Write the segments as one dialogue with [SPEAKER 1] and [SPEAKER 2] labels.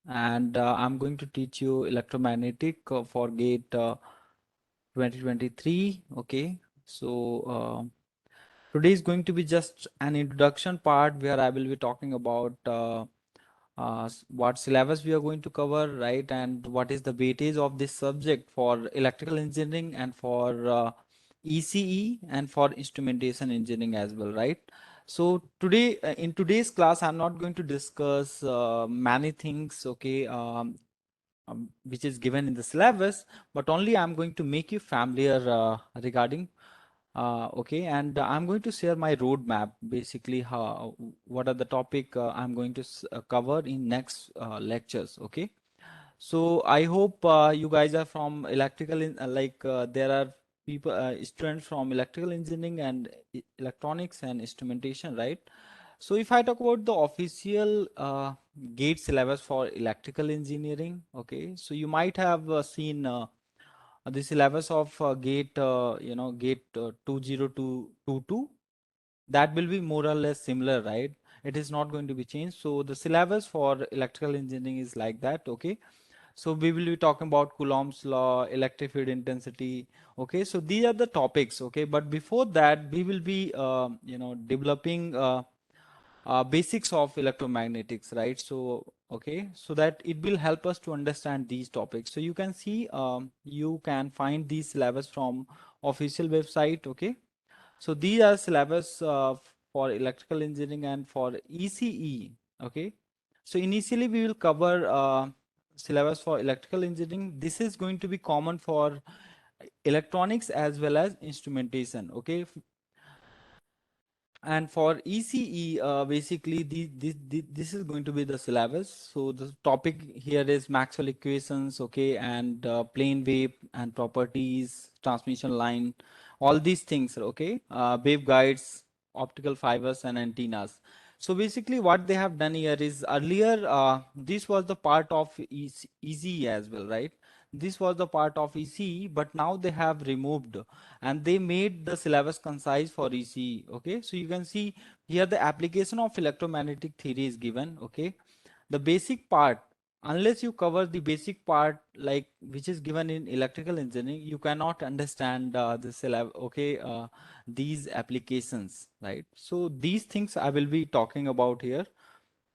[SPEAKER 1] and I'm going to teach you electromagnetic for GATE 2023. Okay, so today is going to be just an introduction part where I will be talking about what syllabus we are going to cover, right, and what is the weightage of this subject for electrical engineering and for ECE and for instrumentation engineering as well, right? So today, in today's class, I'm not going to discuss many things, okay, which is given in the syllabus, but only I'm going to make you familiar regarding okay, and I'm going to share my roadmap, basically how what are the topic I'm going to cover in next lectures. Okay, so I hope you guys are from electrical, there are people, students from electrical engineering and electronics and instrumentation, right? So if I talk about the official GATE syllabus for electrical engineering, okay, so you might have seen the syllabus of GATE, GATE 20222. That will be more or less similar, right? It is not going to be changed. So the syllabus for electrical engineering is like that, okay? So we will be talking about Coulomb's law, electric field intensity. Okay, so these are the topics. Okay, but before that, we will be, developing basics of electromagnetics, right? So, okay, so that it will help us to understand these topics. So you can see, you can find these syllabus from official website. Okay, so these are syllabus for electrical engineering and for ECE. Okay, so initially we will cover syllabus for electrical engineering. This is going to be common for electronics as well as instrumentation. Okay, and for ECE, basically this is going to be the syllabus. So the topic here is Maxwell equations, okay, and plane wave and properties, transmission line, all these things, okay, waveguides, optical fibers and antennas. So basically what they have done here is earlier, this was the part of ECE as well, right? This was the part of ECE, but now they have removed and they made the syllabus concise for ECE. Okay, so you can see here the application of electromagnetic theory is given. Okay, the basic part, unless you cover the basic part like which is given in electrical engineering, you cannot understand the syllabus. Okay, these applications, right? So these things I will be talking about here.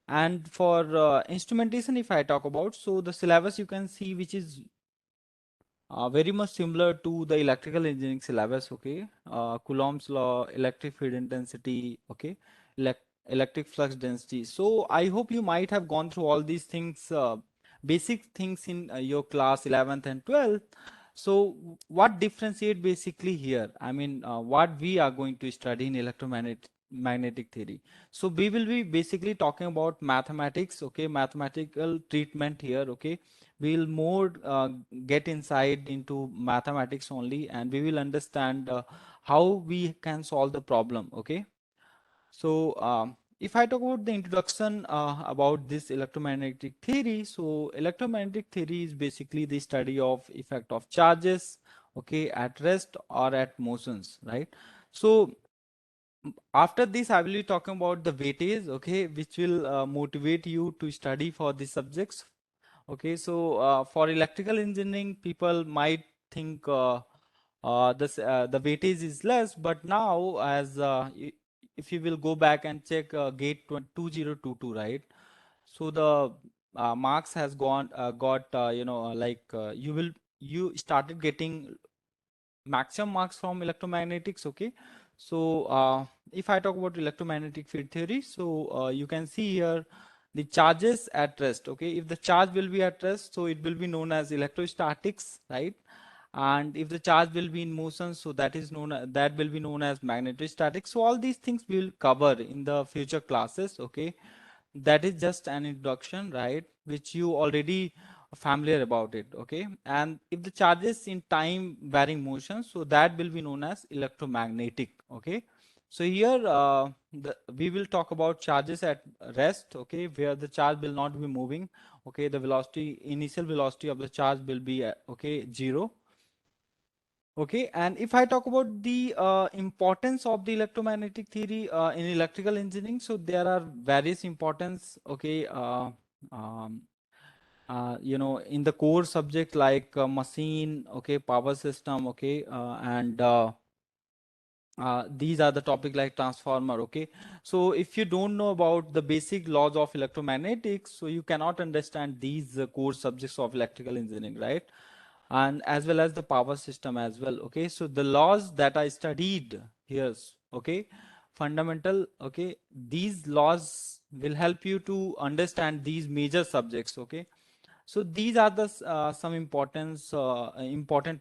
[SPEAKER 1] And for instrumentation, if I talk about, so the syllabus you can see which is very much similar to the electrical engineering syllabus, okay? Coulomb's law, electric field intensity, okay? Electric flux density. So I hope you might have gone through all these things, basic things in your class 11th and 12th. So what differentiate basically here? I mean, what we are going to study in electromagnetic theory. So we will be basically talking about mathematics, okay? Mathematical treatment here, okay? We'll more get inside into mathematics only, and we will understand how we can solve the problem. Okay, so if I talk about the introduction about this electromagnetic theory, so electromagnetic theory is basically the study of effect of charges, okay, at rest or at motions, right? So after this I will be talking about the weightage, okay, which will motivate you to study for the subjects. Okay, so for electrical engineering, people might think the weightage is less, but now as if you will go back and check gate 2022, right? So the marks has gone got you started getting maximum marks from electromagnetics. Okay, so if I talk about electromagnetic field theory, so you can see here the charges at rest. Okay, if the charge will be at rest, so it will be known as electrostatics, right? And if the charge will be in motion, so that is known that will be known as magnetostatics. So all these things we will cover in the future classes. Okay, that is just an introduction, right, which you already familiar about it. Okay, and if the charges in time varying motion, so that will be known as electromagnetic. Okay, so here we will talk about charges at rest, okay, where the charge will not be moving. Okay, the velocity, initial velocity of the charge will be okay, 0. Okay, and if I talk about the importance of the electromagnetic theory in electrical engineering, so there are various importance. Okay, um, in the core subject like machine, okay, power system, okay, and these are the topic like transformer, okay. So if you don't know about the basic laws of electromagnetics, so you cannot understand these core subjects of electrical engineering, right? And as well as the power system as well, okay. So the laws that I studied here, okay, fundamental, okay, these laws will help you to understand these major subjects, okay. So these are the some important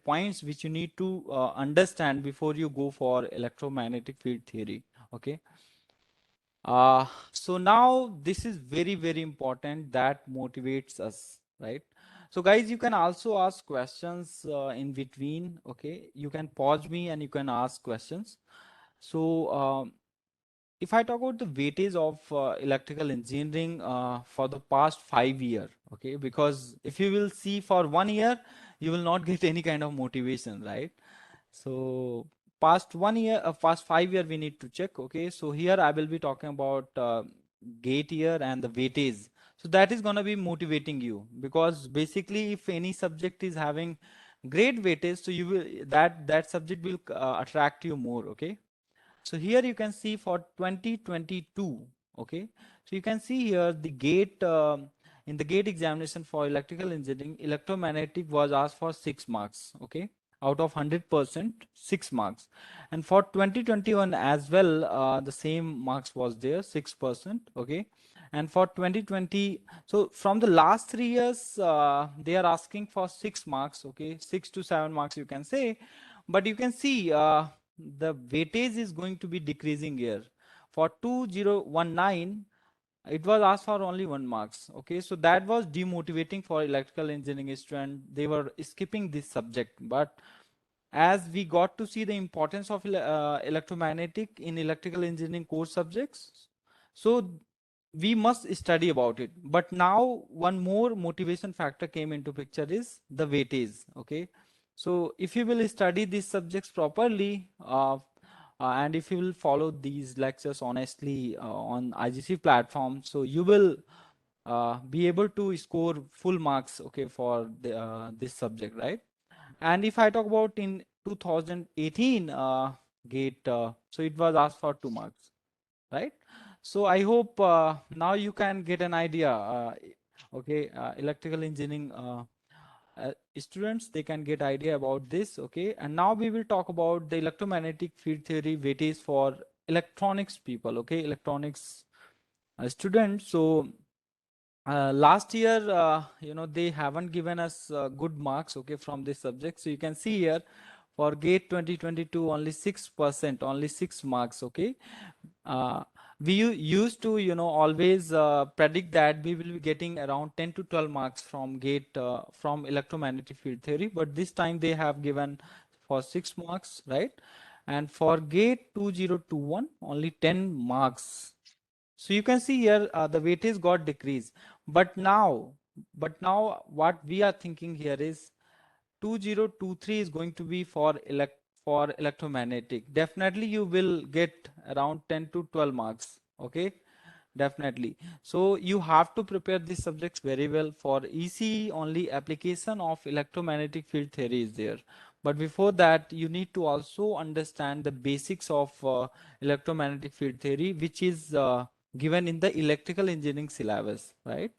[SPEAKER 1] points which you need to understand before you go for electromagnetic field theory. Okay. So now this is very, very important that motivates us, right? So guys, you can also ask questions in between. Okay, you can pause me and you can ask questions. So if I talk about the weightage of electrical engineering for the past 5 year, okay, because if you will see for 1 year, you will not get any kind of motivation, right? So past 1 year, past 5 year, we need to check. Okay, so here I will be talking about gate year and the weightage. So that is gonna be motivating you because basically, if any subject is having great weightage, so you will that subject will attract you more. Okay, so here you can see for 2022, okay. So you can see here the gate, in the gate examination for electrical engineering, electromagnetic was asked for 6 marks, okay. Out of 100%, 6 marks. And for 2021 as well, the same marks was there, 6%, okay. And for 2020, so from the last 3 years, they are asking for 6 marks, okay, 6 to 7 marks you can say. But you can see the weightage is going to be decreasing here. For 2019, it was asked for only 1 marks. Okay, so that was demotivating for electrical engineering student. They were skipping this subject. But as we got to see the importance of electromagnetic in electrical engineering course subjects, so we must study about it. But now one more motivation factor came into picture is the weightage. Okay, so if you will study these subjects properly, and if you will follow these lectures honestly on IGC platform, so you will be able to score full marks, okay, for this subject, right? And if I talk about in 2018 gate, so it was asked for 2 marks, right? So I hope now you can get an idea. Okay, electrical engineering students, they can get idea about this. Okay, and now we will talk about the electromagnetic field theory weightage for electronics people. Okay, electronics students. So last year, they haven't given us good marks, okay, from this subject. So you can see here for gate 2022, only 6%, only 6 marks, okay. Uh, we used to, always predict that we will be getting around 10 to 12 marks from gate, from electromagnetic field theory, but this time they have given for 6 marks, right? And for gate 2021, only 10 marks. So you can see here the weightage got decreased. But now, what we are thinking here is 2023 is going to be for electromagnetic. Definitely you will get around 10 to 12 marks. Okay. Definitely. So you have to prepare these subjects very well. For EC, only application of electromagnetic field theory is there. But before that, you need to also understand the basics of electromagnetic field theory, which is given in the electrical engineering syllabus, right?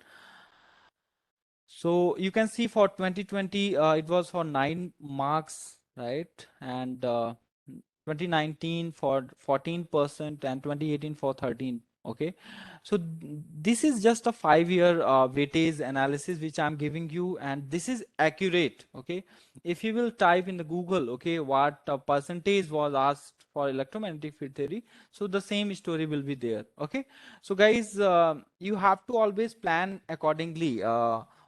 [SPEAKER 1] So you can see for 2020, it was for 9 marks, right? And 2019 for 14% and 2018 for 13. Okay. So this is just a 5 year weightage analysis which I'm giving you, and this is accurate. Okay. If you will type in the Google, okay, what percentage was asked for electromagnetic field theory, so the same story will be there. Okay. So guys, you have to always plan accordingly.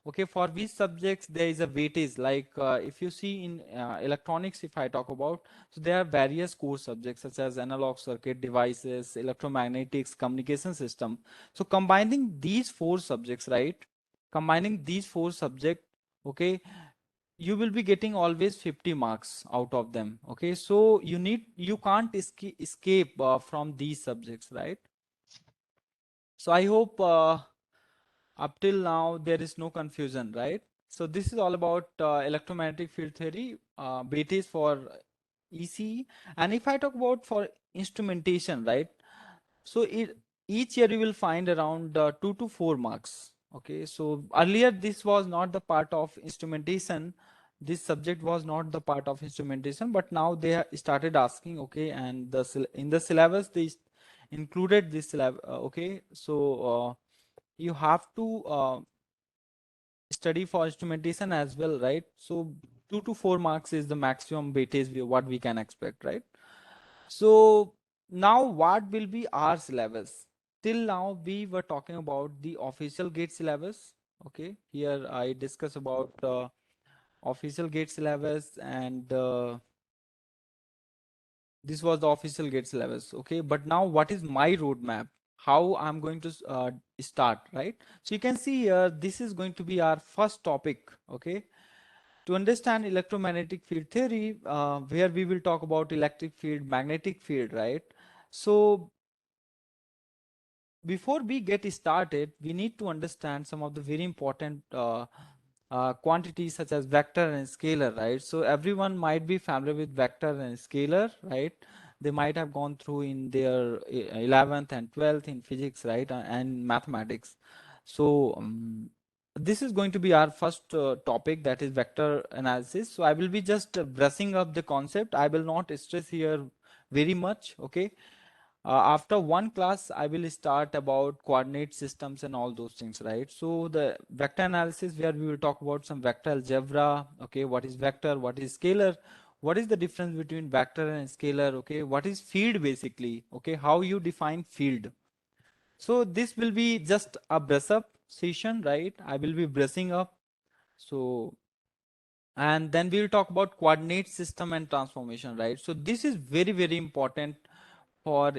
[SPEAKER 1] Okay, for which subjects there is a weightage, like if you see in electronics, if I talk about, so there are various core subjects such as analog circuit devices, electromagnetics, communication system. So combining these 4 subjects, right? Combining these 4 subjects, okay, you will be getting always 50 marks out of them. Okay, so you can't escape from these subjects, right? So I hope Up till now, there is no confusion, right? So this is all about electromagnetic field theory, Beatties for ECE. And if I talk about for instrumentation, right? So each year you will find around 2 to 4 marks. Okay, so earlier this was not the part of instrumentation. This subject was not the part of instrumentation, but now they started asking. Okay, and in the syllabus they included this syllabus. Okay, so you have to study for instrumentation as well, right? So 2 to 4 marks is the maximum weightage what we can expect, right? So now what will be our syllabus? Till now we were talking about the official gate syllabus. Okay, here I discuss about official gate syllabus, and this was the official gate syllabus. Okay, but now what is my roadmap? How I'm going to start, right? So you can see here, this is going to be our first topic. Okay, to understand electromagnetic field theory, where we will talk about electric field, magnetic field, right? So before we get started, we need to understand some of the very important quantities such as vector and scalar, right? So everyone might be familiar with vector and scalar, right? They might have gone through in their 11th and 12th in physics, right? And mathematics. So this is going to be our first topic, that is vector analysis. So I will be just brushing up the concept. I will not stress here very much, okay? After one class, I will start about coordinate systems and all those things, right? So the vector analysis, where we will talk about some vector algebra, okay, what is vector, what is scalar, what is the difference between vector and scalar, okay, what is field basically, okay, how you define field. So this will be just a brush up session, right? I will be brushing up. So, and then we will talk about coordinate system and transformation, right? So this is very, very important for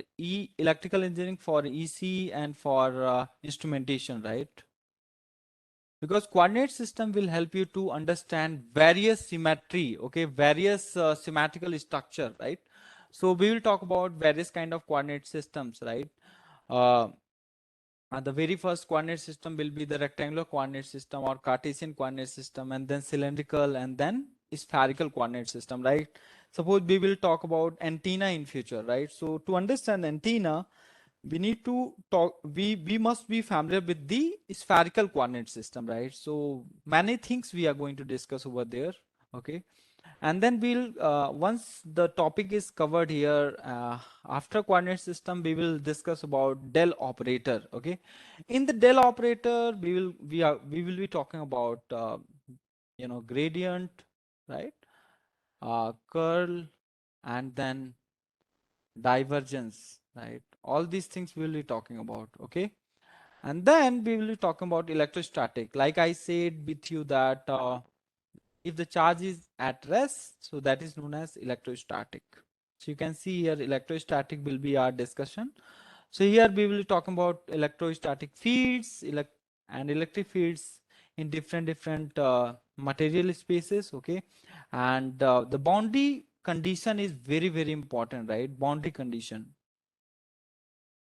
[SPEAKER 1] electrical engineering, for EC, and for instrumentation, right? Because coordinate system will help you to understand various symmetry, okay, various symmetrical structure, right? So we will talk about various kind of coordinate systems, right? uh, the very first coordinate system will be the rectangular coordinate system or Cartesian coordinate system, and then cylindrical, and then spherical coordinate system, right? Suppose we will talk about antenna in future, right? So to understand antenna, we need to talk, we must be familiar with the spherical coordinate system, right? So many things we are going to discuss over there, okay? And then we'll once the topic is covered here, after coordinate system we will discuss about del operator, okay? In the del operator, we will be talking about gradient, right? Curl, and then divergence, right? All these things we will be talking about, okay? And then we will be talking about electrostatic. Like I said with you that if the charge is at rest, so that is known as electrostatic. So you can see here electrostatic will be our discussion. So here we will be talking about electrostatic fields, and electric fields in different material spaces, okay? And the boundary condition is very, very important, right? Boundary condition.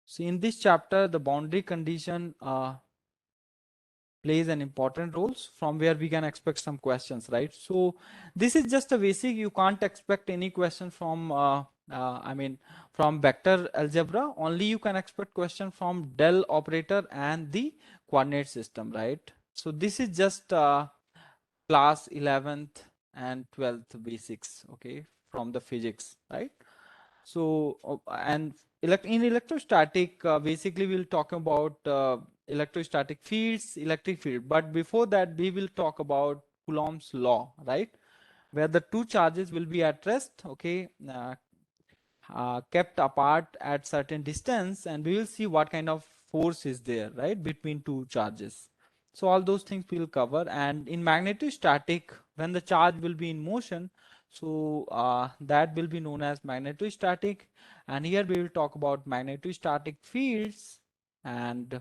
[SPEAKER 1] So in this chapter, the boundary condition plays an important roles, from where we can expect some questions, right? So this is just a basic. You can't expect any question from I mean from vector algebra. Only you can expect question from del operator and the coordinate system, right? So this is just class 11th and 12th basics, okay, from the physics, right? So and in electrostatic, basically we'll talk about electrostatic fields, electric field. But before that, we will talk about Coulomb's law, right? Where the two charges will be at rest, okay, kept apart at certain distance, and we will see what kind of force is there, right, between two charges. So all those things we will cover. And in magnetostatic, when the charge will be in motion, so that will be known as magnetostatic. And here we will talk about magnetostatic fields and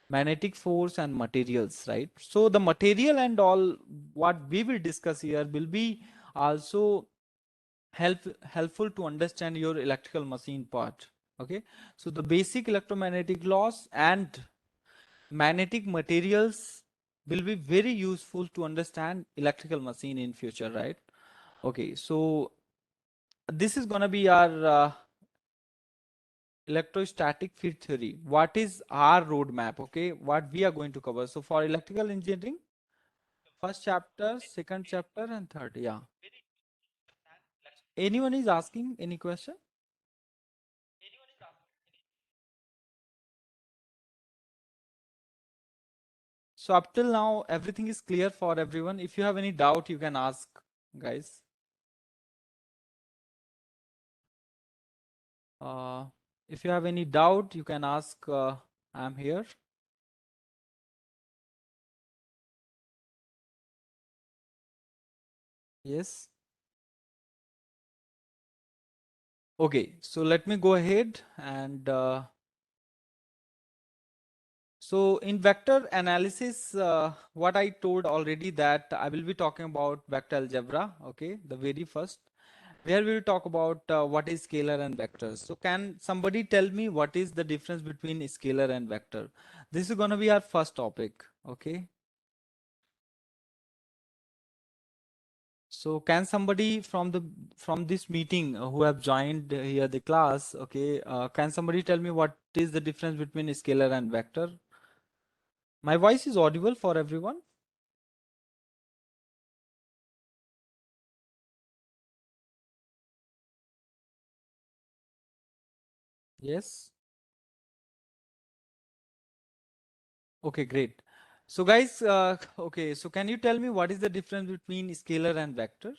[SPEAKER 1] magnetic force and materials, right? So the material and all what we will discuss here will be also helpful to understand your electrical machine part, okay? So the basic electromagnetic laws and magnetic materials will be very useful to understand electrical machine in future, right? Okay, so this is gonna be our electrostatic field theory. What is our roadmap? Okay, what we are going to cover. So for electrical engineering, first chapter, second chapter, and third. Yeah. Anyone is asking any question? So up till now, everything is clear for everyone. If you have any doubt, you can ask, guys. Uh, if you have any doubt, you can ask. I'm here. Yes. Okay. So let me go ahead and so in vector analysis, what I told already that I will be talking about vector algebra. Okay, the very first, where we will talk about what is scalar and vectors. So can somebody tell me what is the difference between scalar and vector? This is going to be our first topic. Okay. So can somebody from this meeting who have joined here the class, okay, can somebody tell me what is the difference between scalar and vector? My voice is audible for everyone? Yes. Okay, great. So guys, okay, so can you tell me what is the difference between scalar and vector?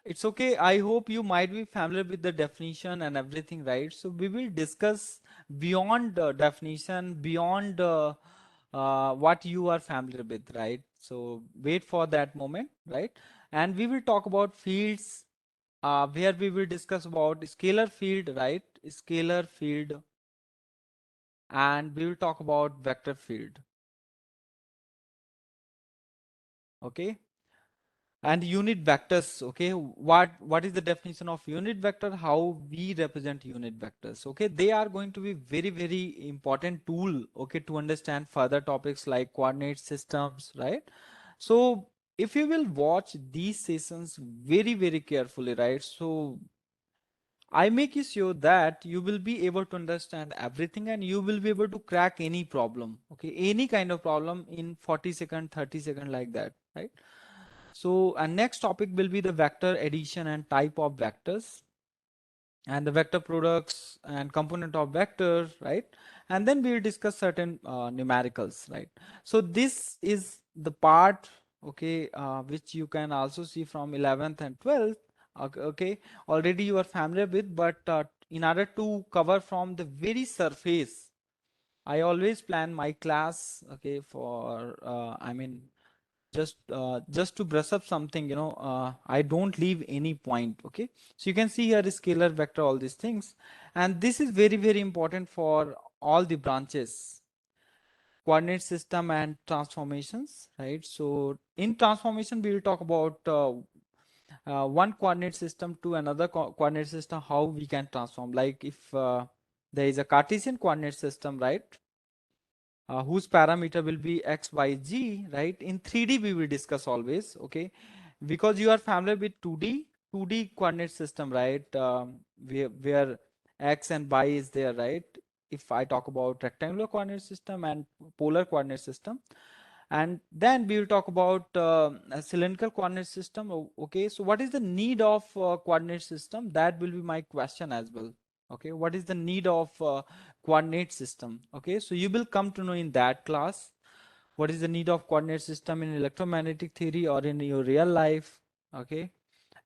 [SPEAKER 1] It's okay. I hope you might be familiar with the definition and everything, right? So we will discuss beyond definition, beyond what you are familiar with, right? So wait for that moment, right? And we will talk about fields, where we will discuss about scalar field, right? Scalar field, and we will talk about vector field. Okay. And unit vectors. Okay, what is the definition of unit vector, how we represent unit vectors? Okay, they are going to be very important tool, okay, to understand further topics like coordinate systems, right? So if you will watch these sessions very carefully, right, so I make you sure that you will be able to understand everything and you will be able to crack any problem, okay, any kind of problem in 40 second, 30 second, like that, right? So, and next topic will be the vector addition and type of vectors and the vector products and component of vector, right? And then we will discuss certain numericals, right? So this is the part, okay, which you can also see from 11th and 12th. Okay, already you are familiar with, but in order to cover from the very surface, I always plan my class, okay, for I mean just to brush up something, I don't leave any point. Okay, so you can see here is scalar, vector, all these things, and this is very important for all the branches, coordinate system and transformations, right? So in transformation we will talk about one coordinate system to another coordinate system, how we can transform, like if there is a Cartesian coordinate system, right, whose parameter will be x, y, z, right? In 3D we will discuss always, okay? Because you are familiar with 2D coordinate system, right? Where x and y is there, right? If I talk about rectangular coordinate system and polar coordinate system, and then we will talk about a cylindrical coordinate system. Okay, so what is the need of coordinate system? That will be my question as well. Okay, what is the need of coordinate system? Okay, so you will come to know in that class what is the need of coordinate system in electromagnetic theory or in your real life. Okay,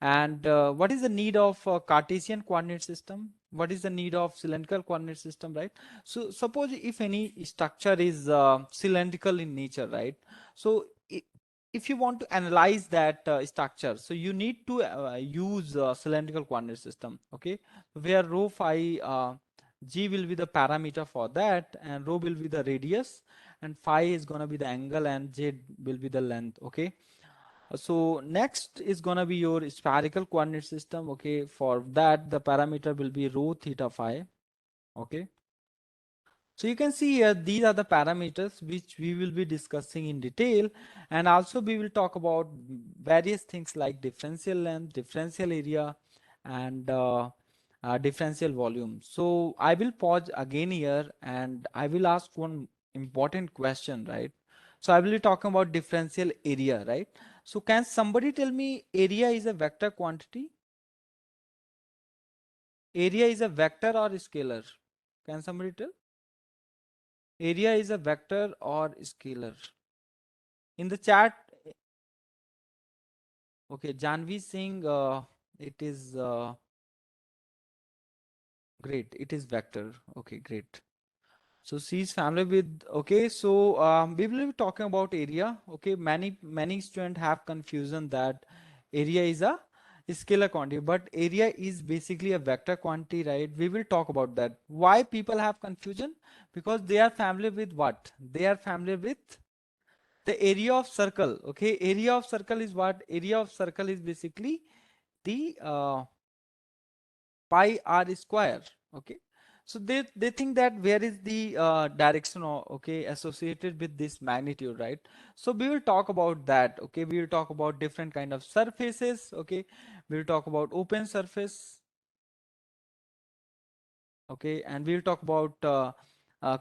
[SPEAKER 1] and what is the need of Cartesian coordinate system? What is the need of cylindrical coordinate system, right? So suppose if any structure is cylindrical in nature, right? So if you want to analyze that structure, so you need to use cylindrical coordinate system, okay? Where rho phi g will be the parameter for that, and rho will be the radius, and phi is going to be the angle, and z will be the length, okay? So next is gonna be your spherical coordinate system. Okay, for that the parameter will be rho theta phi. Okay, So you can see here, these are the parameters which we will be discussing in detail. And also we will talk about various things like differential length, differential area, and differential volume. So I will pause again here and I will ask one important question, right? So I will be talking about differential area, right? So can somebody tell me area is a vector quantity? Area is a vector or scalar? Can somebody tell? Area is a vector or scalar? In the chat, okay, Janvi saying it is great. It is vector. Okay, great. So she's familiar with, okay, so we will be talking about area. Okay, many students have confusion that area is a scalar quantity, but area is basically a vector quantity, right? We will talk about that. Why people have confusion? Because they are familiar with what? They are familiar with the area of circle. Okay, area of circle is what? Area of circle is basically the pi r square. Okay, so they think that where is the direction okay, associated with this magnitude, right? So we will talk about that. Okay, we will talk about different kind of surfaces. Okay, we will talk about open surface. Okay, and we will talk about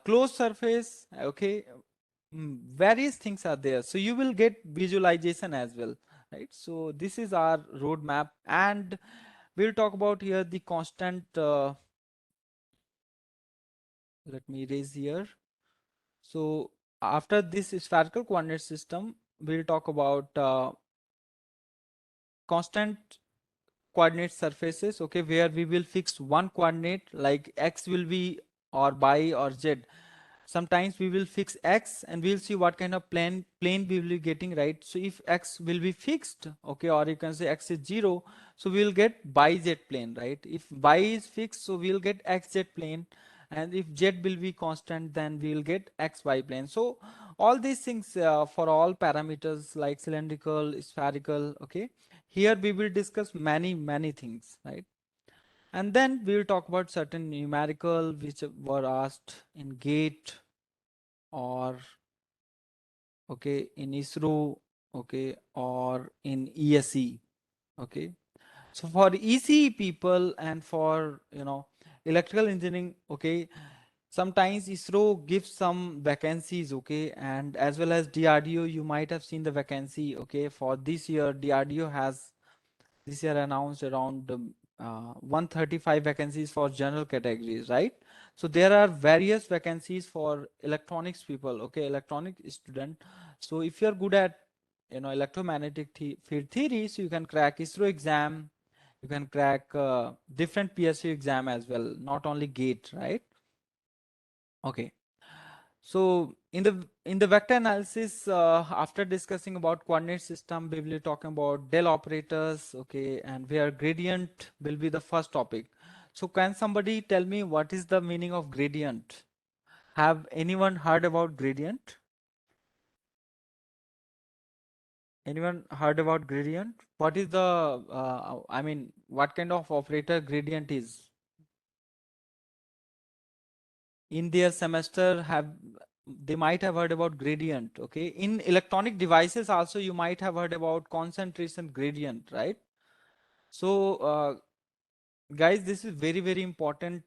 [SPEAKER 1] closed surface. Okay, various things are there, so you will get visualization as well, right? So this is our roadmap, and we'll talk about here the constant let me erase here. So after this spherical coordinate system, we'll talk about constant coordinate surfaces, okay, where we will fix one coordinate like x will be or y or z. Sometimes we will fix x and we'll see what kind of plane we will be getting, right? So if x will be fixed, okay, or you can say x is 0, so we'll get yz plane, right? If y is fixed, so we'll get xz plane, and if z will be constant, then we will get xy plane. So all these things for all parameters like cylindrical, spherical, okay, here we will discuss many things, right? And then we will talk about certain numerical which were asked in gate or okay in ISRO, okay, or in ESE. Okay, so for ECE people and for electrical engineering, okay, sometimes ISRO gives some vacancies, okay, and as well as DRDO, you might have seen the vacancy, okay, for this year DRDO has this year announced around 135 vacancies for general categories, right? So there are various vacancies for electronics people, okay, electronic student. So if you're good at electromagnetic field theory, so you can crack ISRO exam, you can crack different PSU exam as well, not only gate, right? Okay. So in the vector analysis, after discussing about coordinate system, we will be talking about del operators, okay, and where gradient will be the first topic. So can somebody tell me what is the meaning of gradient? Have anyone heard about gradient? Anyone heard about gradient? What is the, I mean, what kind of operator gradient is? In their semester they might have heard about gradient, okay. In electronic devices also you might have heard about concentration gradient, right? So guys, this is very important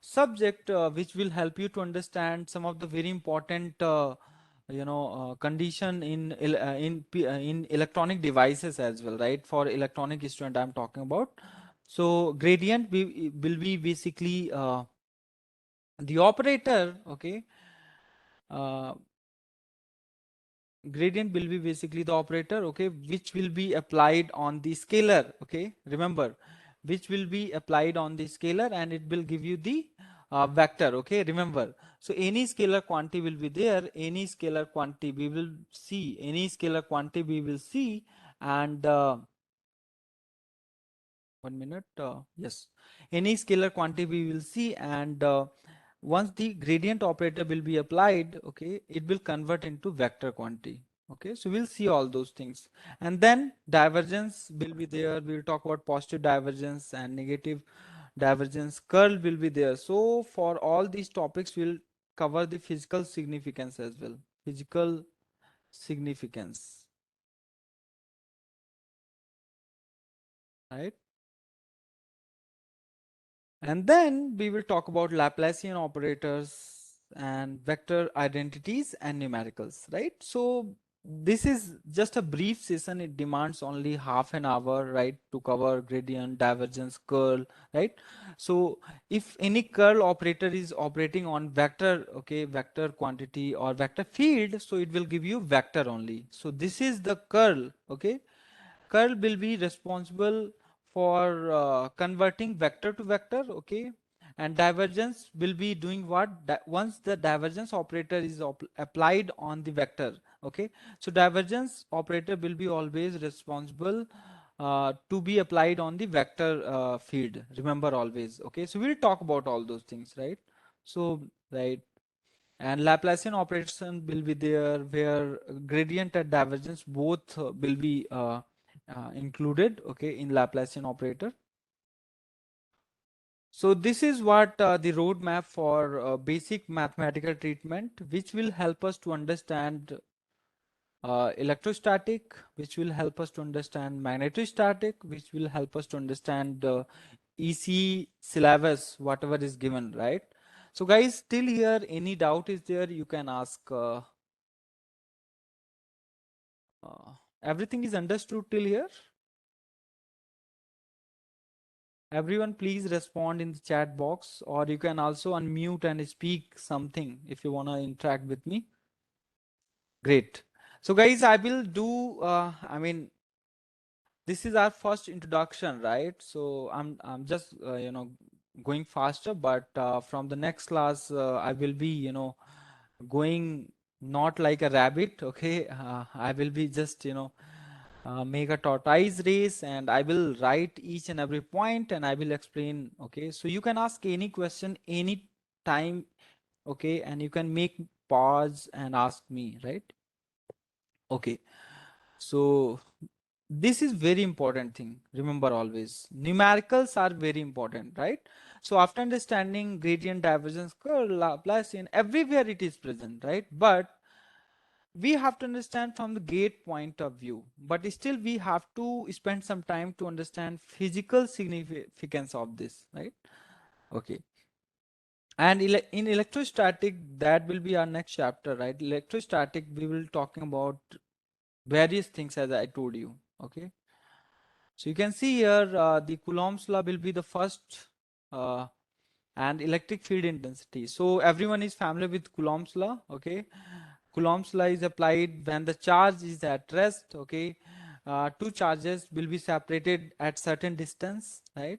[SPEAKER 1] subject which will help you to understand some of the very important condition in in electronic devices as well, right? For electronic student I'm talking about. So gradient will be basically the operator, okay. uh, Gradient will be basically the operator, okay, which will be applied on the scalar, okay, remember, which will be applied on the scalar and it will give you the vector, okay, remember. So any scalar quantity will be there, any scalar quantity we will see, any scalar quantity we will see, and 1 minute, yes, any scalar quantity we will see, and once the gradient operator will be applied, okay, it will convert into vector quantity. Okay, so we'll see all those things, and then divergence will be there. We'll talk about positive divergence and negative divergence. Curl will be there. So for all these topics, we'll cover the physical significance as well. Physical significance, right? And then we will talk about Laplacian operators and vector identities and numericals, right? So this is just a brief session. It demands only half an hour, right, to cover gradient, divergence, curl, right? So if any curl operator is operating on vector, okay, vector quantity or vector field, so it will give you vector only. So this is the curl, okay? Curl will be responsible for converting vector to vector, okay, and divergence will be doing what, once the divergence operator is applied on the vector, okay, so divergence operator will be always responsible to be applied on the vector field, remember always, okay. So we'll talk about all those things, right? So right, and Laplacian operation will be there where gradient and divergence both will be included, okay, in Laplacian operator. So this is what the roadmap for basic mathematical treatment, which will help us to understand electrostatic, which will help us to understand magnetostatic, which will help us to understand EC syllabus, whatever is given, right? So guys, still here, any doubt is there, you can ask. Everything is understood till here? Everyone please respond in the chat box, or you can also unmute and speak something if you want to interact with me. Great. So guys, I will do, this is our first introduction, right? So I'm just, going faster, but from the next class, I will be, going not like a rabbit, okay? I will be just, make a tortoise race, and I will write each and every point and I will explain, okay? So you can ask any question any time, okay? And you can make pause and ask me, right? Okay. So this is very important thing. Remember always, numericals are very important, right? So after understanding gradient, divergence, curl, Laplacian, everywhere it is present, right? But we have to understand from the gate point of view, but still we have to spend some time to understand physical significance of this, right? Okay. And in electrostatic, that will be our next chapter, right? Electrostatic, we will talking about various things as I told you, okay. So you can see here the Coulomb's law will be the first, uh, and electric field intensity. So everyone is familiar with Coulomb's law, okay. Coulomb's law is applied when the charge is at rest, okay. Two charges will be separated at certain distance, right?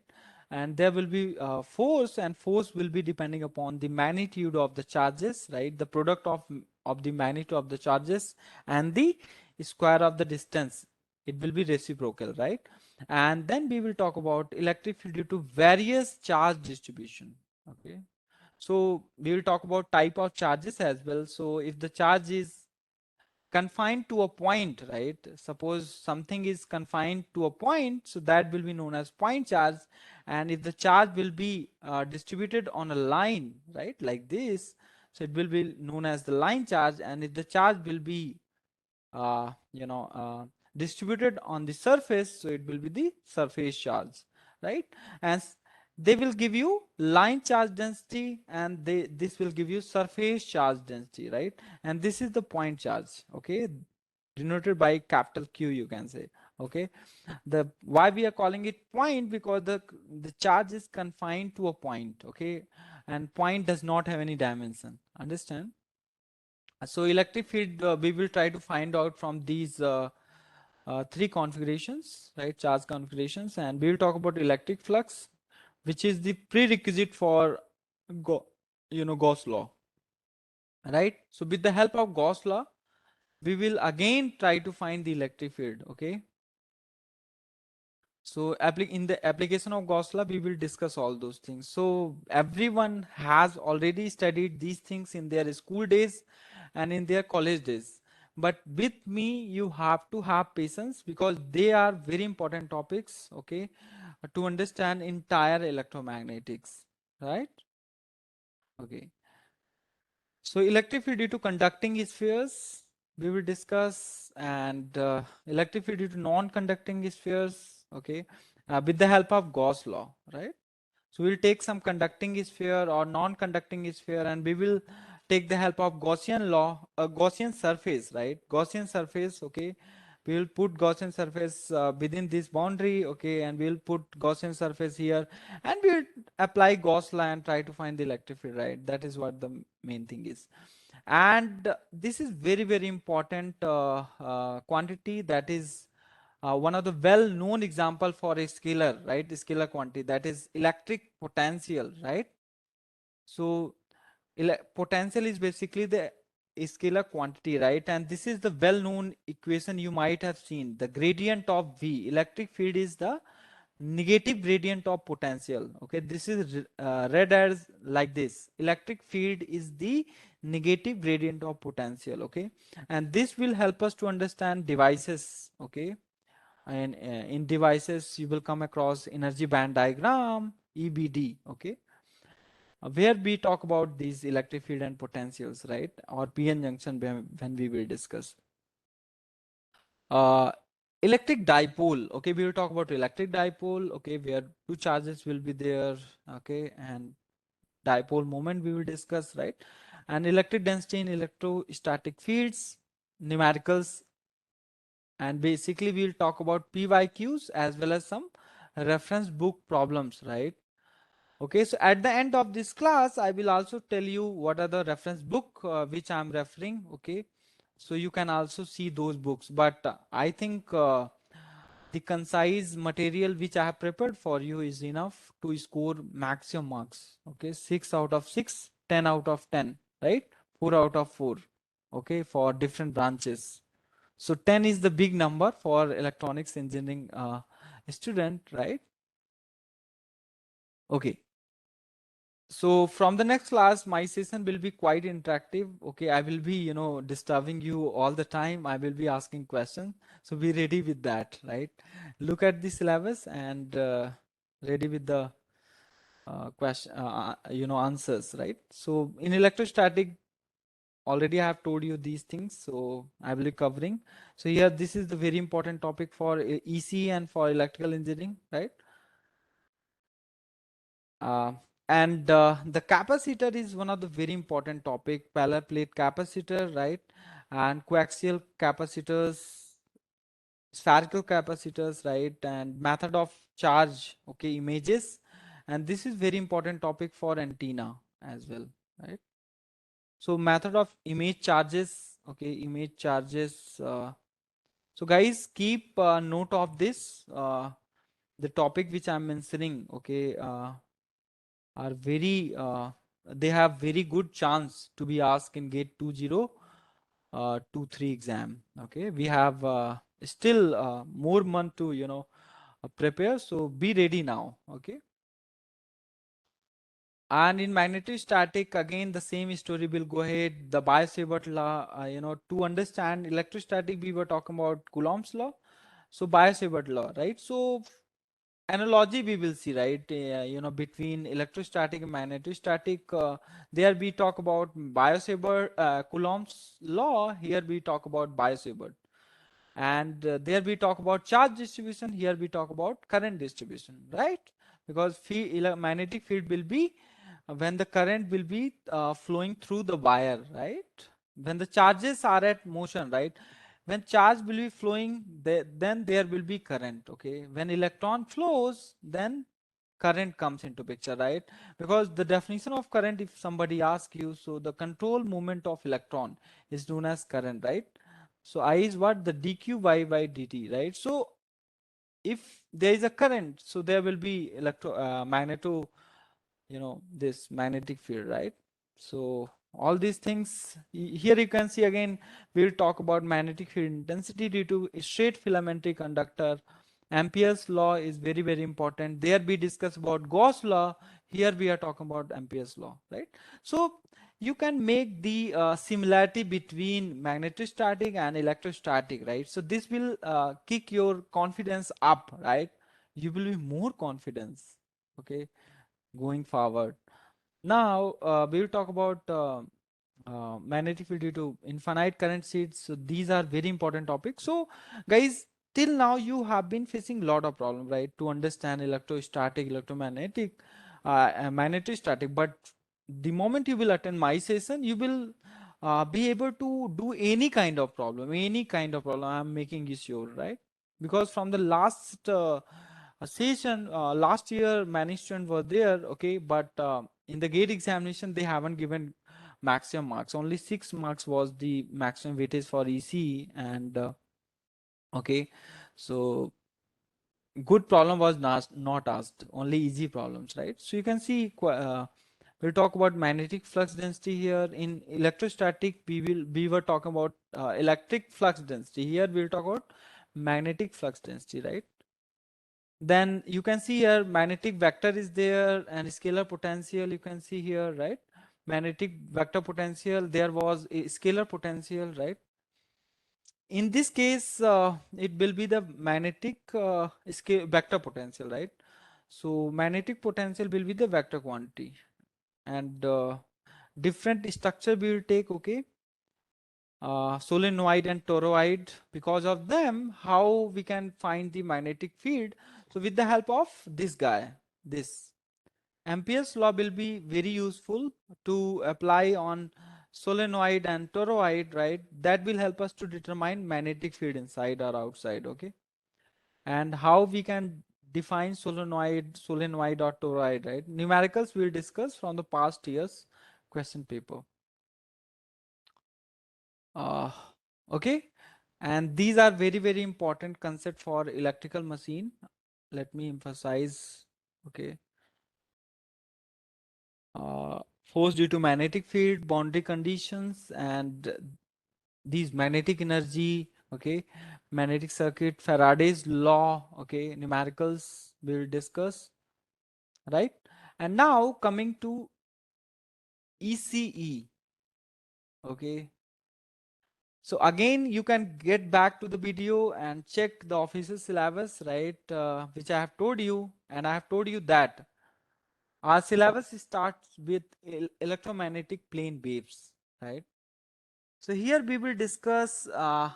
[SPEAKER 1] And there will be force, and force will be depending upon the magnitude of the charges, right? The product of the magnitude of the charges and the square of the distance. It will be reciprocal, right? And then we will talk about electric field due to various charge distribution, okay. So we will talk about type of charges as well. So if the charge is confined to a point, right? Suppose something is confined to a point, so that will be known as point charge. And if the charge will be distributed on a line, right, like this, so it will be known as the line charge. And if the charge will be distributed on the surface, so it will be the surface charge, right? And they will give you line charge density, and this will give you surface charge density, right? And this is the point charge, okay, denoted by capital Q, you can say, okay. The why we are calling it point, because the charge is confined to a point, okay, and point does not have any dimension, understand? So electric field, we will try to find out from these three configurations, right? Charge configurations, and we will talk about electric flux, which is the prerequisite for Gauss law, right? So with the help of Gauss law, we will again try to find the electric field, okay? So in the application of Gauss law, we will discuss all those things. So everyone has already studied these things in their school days and in their college days. But with me, you have to have patience, because they are very important topics, okay, to understand entire electromagnetics, right? Okay. So electric field due to conducting spheres we will discuss, and electric field due to non-conducting spheres, okay, with the help of Gauss law, right? So we'll take some conducting sphere or non-conducting sphere, and we will take the help of Gaussian law, a Gaussian surface, right? Gaussian surface, okay. We will put Gaussian surface within this boundary, okay, and we'll put Gaussian surface here, and we'll apply Gauss law and try to find the electric field, right? That is what the main thing is. And this is very, very important quantity, that is one of the well-known example for a scalar, right? Scalar quantity, that is electric potential, right? So potential is basically the scalar quantity, right? And this is the well-known equation you might have seen. The gradient of V, electric field, is the negative gradient of potential. Okay, this is read as like this: electric field is the negative gradient of potential. Okay, and this will help us to understand devices. Okay, and in devices you will come across energy band diagram, EBD. Okay, where we talk about these electric field and potentials, right? Or PN junction, when we will discuss. Uh, Electric dipole, okay, we will talk about electric dipole, okay, where two charges will be there, okay, and dipole moment we will discuss, right? And electric density in electrostatic fields, numericals, and basically we'll talk about PYQs as well as some reference book problems, right? Okay, so at the end of this class, I will also tell you what are the reference book which I'm referring. Okay, so you can also see those books. But I think the concise material which I have prepared for you is enough to score maximum marks. Okay, 6 out of 6, 10 out of 10, right? 4 out of 4. Okay, for different branches. So 10 is the big number for electronics engineering student, right? Okay. So from the next class, my session will be quite interactive. Okay, I will be, disturbing you all the time. I will be asking questions. So be ready with that, right? Look at the syllabus and ready with the answers, right? So in electrostatic, already I have told you these things. So I will be covering. So here, this is the very important topic for EC and for electrical engineering, right? Uh, and the capacitor is one of the very important topic, parallel plate capacitor, right? And coaxial capacitors, spherical capacitors, right? And method of charge, okay, images. And this is very important topic for antenna as well, right? So method of image charges, okay, image charges. So guys, keep note of this. The topic which I'm mentioning, okay, are very they have very good chance to be asked in gate 2023 exam. Okay, we have still more month to prepare, so be ready now. Okay, and in magnetostatic, again the same story will go ahead. The Biot-Savart law, to understand electrostatic, we were talking about Coulomb's law. So Biot-Savart law, right? So analogy we will see, right? Between electrostatic and magnetostatic. There we talk about Biot-Savart, Coulomb's law. Here we talk about Biot-Savart. And there we talk about charge distribution. Here we talk about current distribution, right? Because magnetic field will be when the current will be flowing through the wire, right? When the charges are at motion, right? When charge will be flowing, then there will be current. Okay, when electron flows, then current comes into picture, right? Because the definition of current, if somebody asks you, so the control movement of electron is known as current, right? So I is what? The dq by dt, right? So if there is a current, so there will be magneto, this magnetic field, right? So all these things, here you can see again, we'll talk about magnetic field intensity due to a straight filamentary conductor. Ampere's law is very, very important. There we discuss about Gauss law. Here we are talking about Ampere's law, right? So you can make the similarity between magnetostatic and electrostatic, right? So this will kick your confidence up, right? You will be more confidence, okay, going forward. Now we will talk about magnetic field due to infinite current sheets. So these are very important topics. So guys, till now you have been facing a lot of problem, right, to understand electrostatic, electromagnetic, and magnetostatic. But the moment you will attend my session, you will be able to do any kind of problem, any kind of problem. I'm making you sure, right? Because from the last session, last year many students were there, okay, but in the gate examination they haven't given maximum marks. Only 6 marks was the maximum weightage for EC, and okay, so good problem was not asked, only easy problems, right? So you can see we'll talk about magnetic flux density here. In electrostatic, we were talking about electric flux density. Here we'll talk about magnetic flux density, right? Then you can see here magnetic vector is there, and scalar potential you can see here, right? Magnetic vector potential, there was a scalar potential, right? In this case, it will be the magnetic vector potential, right? So magnetic potential will be the vector quantity, and different structure we will take, okay? Solenoid and toroid. Because of them, how we can find the magnetic field? So with the help of this guy, this Ampere's law will be very useful to apply on solenoid and toroid, right? That will help us to determine magnetic field inside or outside, okay? And how we can define solenoid or toroid, right? Numericals we'll discuss from the past year's question paper. Uh, okay, and these are very, very important concept for electrical machine. Let me emphasize, okay. Force due to magnetic field, boundary conditions, and these magnetic energy, okay, magnetic circuit, Faraday's law, okay, numericals we'll discuss, right? And now coming to ECE, okay. So again, you can get back to the video and check the official syllabus, right, which I have told you, and I have told you that our syllabus starts with electromagnetic plane waves, right? So here we will discuss, the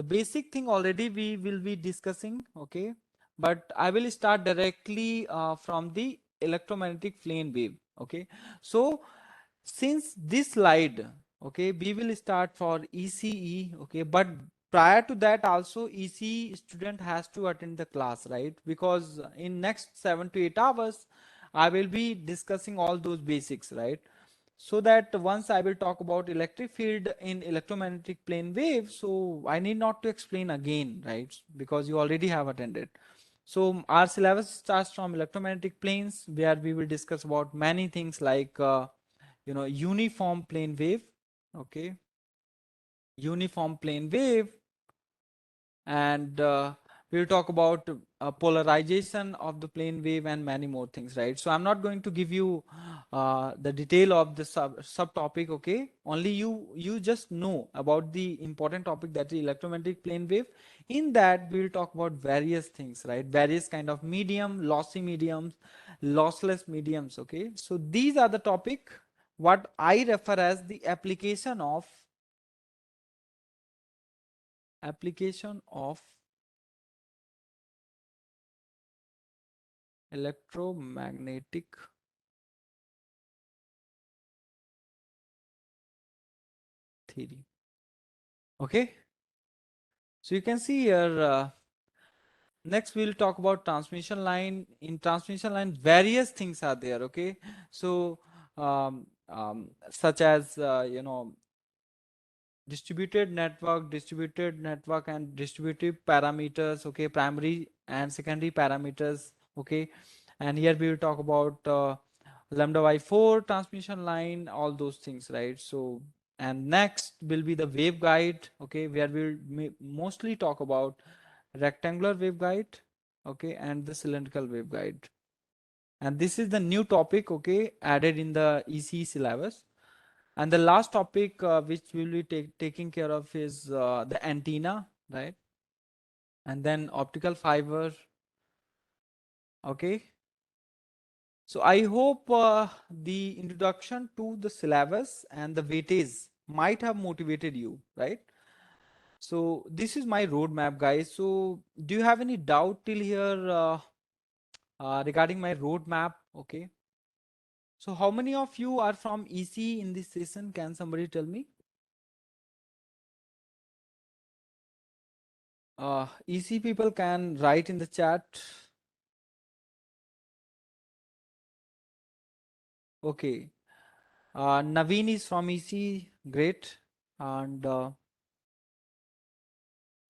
[SPEAKER 1] basic thing already we will be discussing, okay? But I will start directly from the electromagnetic plane wave, okay? So since this slide, okay, we will start for ECE, okay? But prior to that also ECE student has to attend the class, right? Because in next 7 to 8 hours, I will be discussing all those basics, right? So that once I will talk about electric field in electromagnetic plane wave, so I need not to explain again, right? Because you already have attended. So our syllabus starts from electromagnetic planes, where we will discuss about many things like, uniform plane wave, okay, uniform plane wave, and we'll talk about polarization of the plane wave and many more things, right? So I'm not going to give you the detail of the subtopic, okay? Only you just know about the important topic, that is electromagnetic plane wave. In that we'll talk about various things, right? Various kind of medium, lossy mediums, lossless mediums, okay? So these are the topic what I refer as the application of electromagnetic theory, okay? So you can see here, next we'll talk about transmission line. In transmission line various things are there, okay? So such as distributed network and distributive parameters, okay, primary and secondary parameters, okay. And here we will talk about lambda by 4 transmission line, all those things, right? So, and next will be the waveguide, okay, where we'll mostly talk about rectangular waveguide, okay, and the cylindrical waveguide. And this is the new topic, okay, added in the EC syllabus. And the last topic which we will be taking care of is the antenna, right? And then optical fiber, okay? So I hope the introduction to the syllabus and the weightage might have motivated you, right? So this is my roadmap, guys. So do you have any doubt till here regarding my roadmap? Okay. So how many of you are from EC in this session? Can somebody tell me? EC people can write in the chat. Okay. Naveen is from EC. Great. And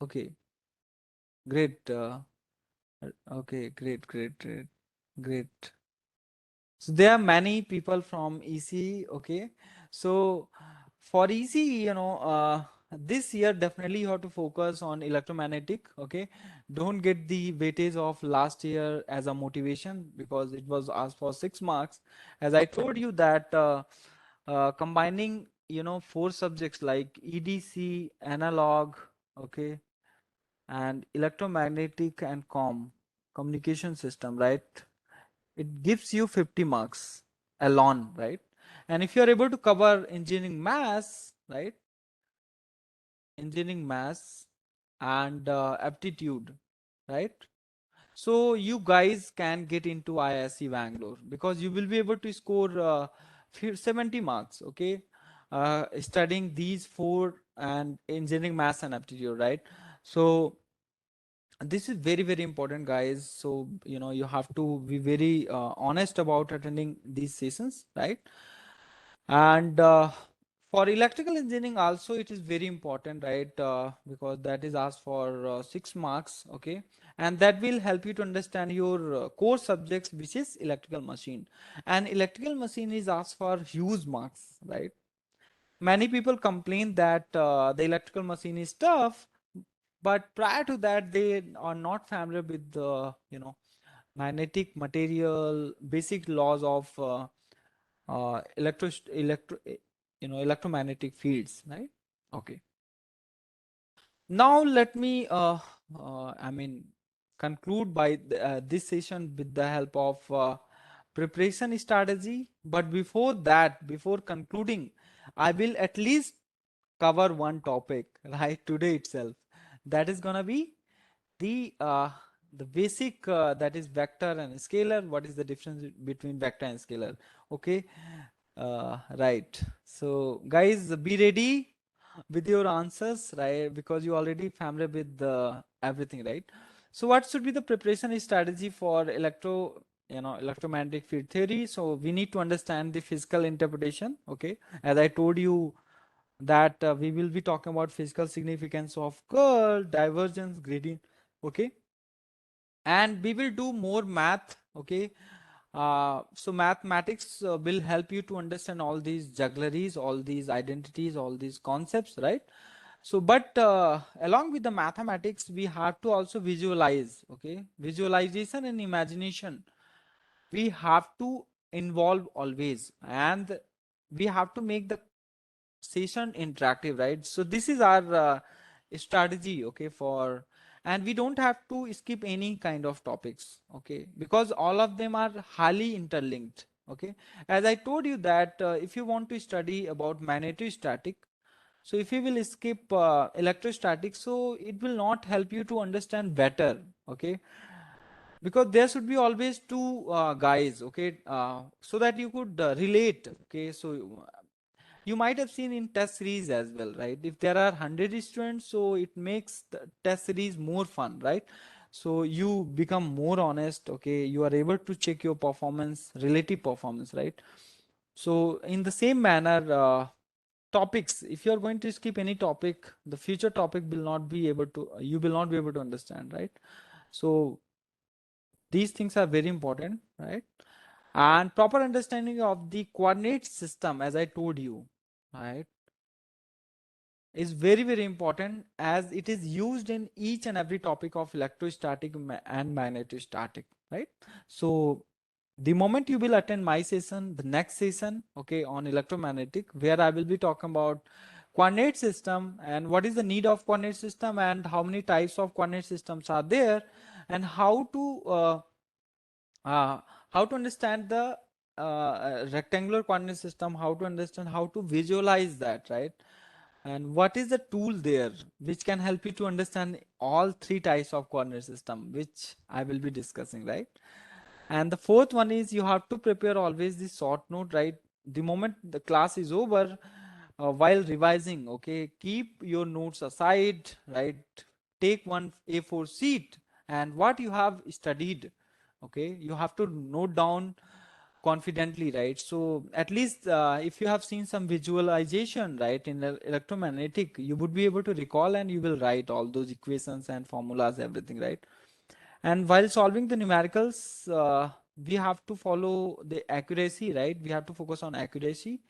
[SPEAKER 1] okay, great. Okay, great, great, great, great. So there are many people from EC. Okay. So for EC, this year definitely you have to focus on electromagnetic. Okay. Don't get the weightage of last year as a motivation because it was asked for 6 marks. As I told you that combining, four subjects like EDC, analog, okay, and electromagnetic and communication system, right? It gives you 50 marks alone, right? And if you are able to cover engineering maths, right? Engineering maths and aptitude, right? So you guys can get into IISc Bangalore because you will be able to score 70 marks, okay? Studying these four and engineering maths and aptitude, right? So this is very, very important, guys. So you have to be very honest about attending these sessions, right? And for electrical engineering also it is very important, right? Because that is asked for 6 marks, okay, and that will help you to understand your core subjects, which is electrical machine. And electrical machine is asked for huge marks, right? Many people complain that the electrical machine is tough, but prior to that they are not familiar with the magnetic material basic laws of electromagnetic fields, right? Okay. Now let me I mean conclude by this session with the help of preparation strategy. But before that, before concluding, I will at least cover one topic right today itself. That is gonna be the basic that is vector and scalar. What is the difference between vector and scalar? Okay. Right. So guys, be ready with your answers, right? Because you already familiar with the everything, right? So what should be the preparation strategy for electromagnetic field theory? So we need to understand the physical interpretation. Okay. As I told you that we will be talking about physical significance of curl, divergence, gradient. Okay. And we will do more math. Okay. So mathematics will help you to understand all these juggleries, all these identities, all these concepts, right? So but along with the mathematics we have to also visualize. Okay, visualization and imagination we have to involve always, and we have to make the session interactive, right? So this is our strategy, okay, for, and we don't have to skip any kind of topics, okay, because all of them are highly interlinked. Okay, as I told you that if you want to study about magnetostatic, so if you will skip electrostatics, so it will not help you to understand better. Okay, because there should be always two guys, okay, so that you could relate. Okay, so you might have seen in test series as well, right? If there are 100 students, so it makes the test series more fun, right? So you become more honest. Okay, you are able to check your performance, relative performance, right? So in the same manner, topics, if you are going to skip any topic, the future topic will not be able to, you will not be able to understand, right? So these things are very important, right? And proper understanding of the coordinate system, as I told you, right, is very, very important, as it is used in each and every topic of electrostatic and magnetostatic, right? So the moment you will attend my session, the next session, okay, on electromagnetic, where I will be talking about coordinate system and what is the need of coordinate system and how many types of coordinate systems are there, and uh, how to understand the rectangular coordinate system, how to understand how to visualize that, right? And what is the tool there which can help you to understand all three types of coordinate system, which I will be discussing, right? And the fourth one is you have to prepare always the short note, right? The moment the class is over, while revising, okay, keep your notes aside, right? Take one A4 sheet and what you have studied, okay, you have to note down confidently, right? So at least if you have seen some visualization, right, in electromagnetic, you would be able to recall and you will write all those equations and formulas, everything, right? And while solving the numericals, we have to follow the accuracy, right? We have to focus on accuracy.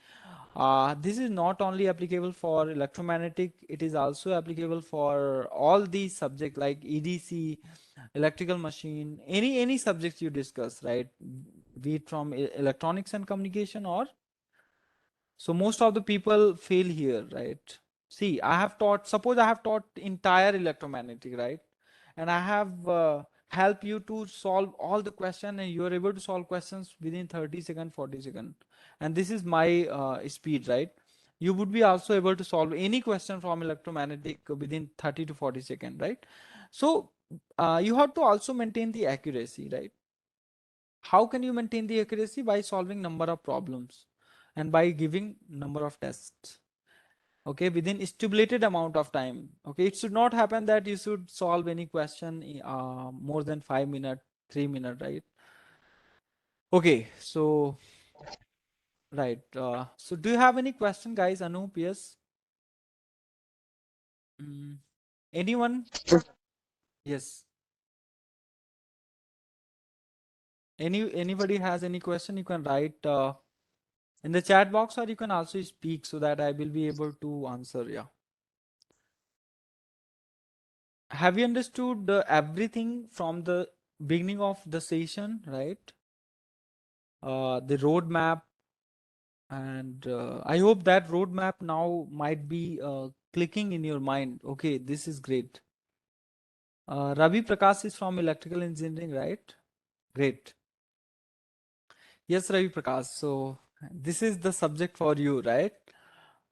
[SPEAKER 1] This is not only applicable for electromagnetic, it is also applicable for all these subjects like EDC, electrical machine, any subjects you discuss, right? Be it from electronics and communication or so most of the people fail here, right? See, I have taught, suppose I have taught entire electromagnetic, right? And I have helped you to solve all the question and you are able to solve questions within 30 seconds, 40 seconds. And this is my speed, right? You would be also able to solve any question from electromagnetic within 30 to 40 seconds, right? So you have to also maintain the accuracy, right? How can you maintain the accuracy? By solving number of problems and by giving number of tests, okay, within stipulated amount of time. Okay, it should not happen that you should solve any question more than 5 minutes, 3 minutes, right? Okay, so right, so do you have any question, guys? Anup? Yes. Mm, anyone? Yes. Anybody has any question, you can write in the chat box or you can also speak so that I will be able to answer. Yeah. Have you understood everything from the beginning of the session, right? The roadmap, and I hope that roadmap now might be clicking in your mind. Okay, this is great. Ravi Prakash is from electrical engineering, right? Great. Yes, Ravi Prakash. So this is the subject for you, right?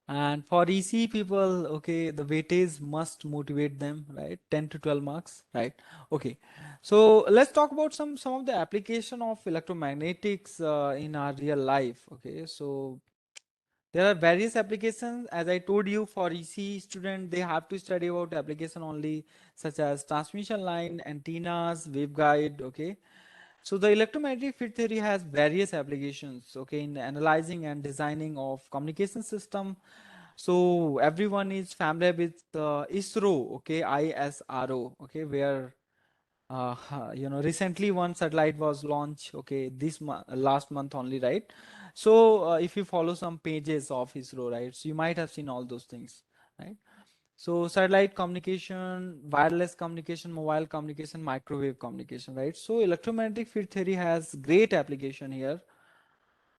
[SPEAKER 1] And for EC people, okay, the weightage must motivate them, right? 10 to 12 marks, right? Okay. So let's talk about some of the application of electromagnetics in our real life. Okay. So there are various applications. As I told you, for EC student, they have to study about application only, such as transmission line, antennas, waveguide. Okay. So the electromagnetic field theory has various applications, okay, in analyzing and designing of communication system. So everyone is familiar with ISRO, okay, ISRO, okay, where recently one satellite was launched, okay, this last month only, right? So if you follow some pages of ISRO, right, so you might have seen all those things, right? So satellite communication, wireless communication, mobile communication, microwave communication, right? So electromagnetic field theory has great application here.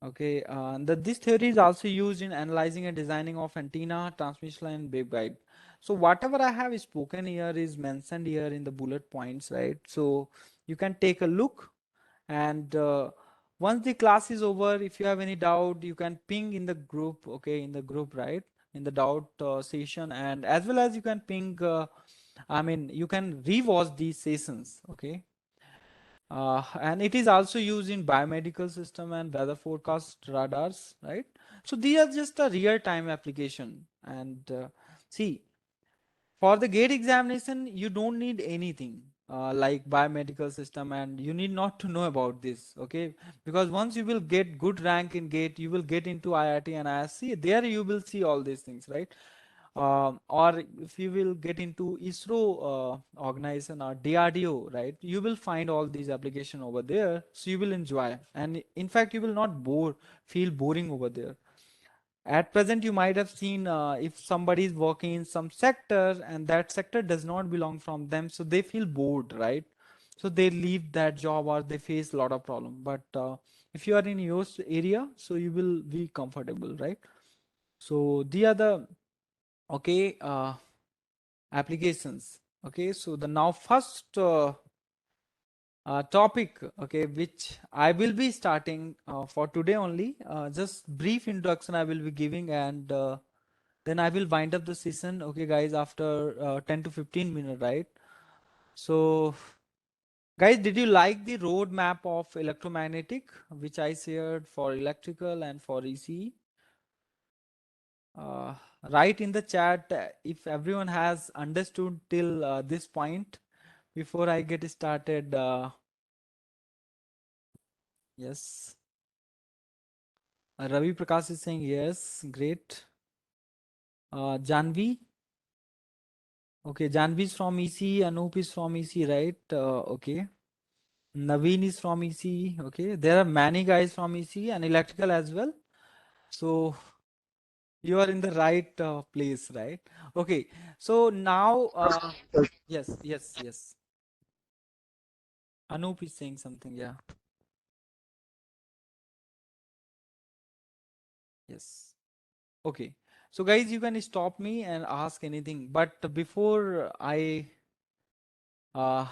[SPEAKER 1] Okay, this theory is also used in analyzing and designing of antenna, transmission line, waveguide. So whatever I have spoken here is mentioned here in the bullet points, right? So you can take a look and once the class is over, if you have any doubt, you can ping in the group, okay, in the group, right? In the doubt session, and as well as you can ping, I mean, you can rewatch these sessions, okay? And it is also used in biomedical system and weather forecast radars, right? So these are just a real-time application. And see, for the gate examination, you don't need anything like biomedical system, and you need not to know about this, okay? Because once you will get good rank in gate, you will get into IIT and ISC. There you will see all these things, right? Or if you will get into ISRO organization or DRDO, right, you will find all these application over there, so you will enjoy, and in fact you will not feel boring over there. At present you might have seen if somebody is working in some sector and that sector does not belong from them, so they feel bored, right? So they leave that job or they face a lot of problem. But if you are in your area, so you will be comfortable, right? So the other, okay, applications. Okay, so the now first topic, okay, which I will be starting for today only. Just brief introduction I will be giving, and then I will wind up the session, okay, guys, after 10 to 15 minutes, right? So, guys, did you like the roadmap of electromagnetic, which I shared for electrical and for ECE? Uh, write in the chat if everyone has understood till this point before I get started. Yes. Ravi Prakash is saying yes. Great. Janvi. Okay, Janvi is from EC. Anup is from EC, right? Okay. Naveen is from EC. Okay. There are many guys from EC and electrical as well. So you are in the right place, right? Okay. So now, yes, yes, yes. Anup is saying something. Yeah. Yes. Okay. So guys, you can stop me and ask anything. But before I uh,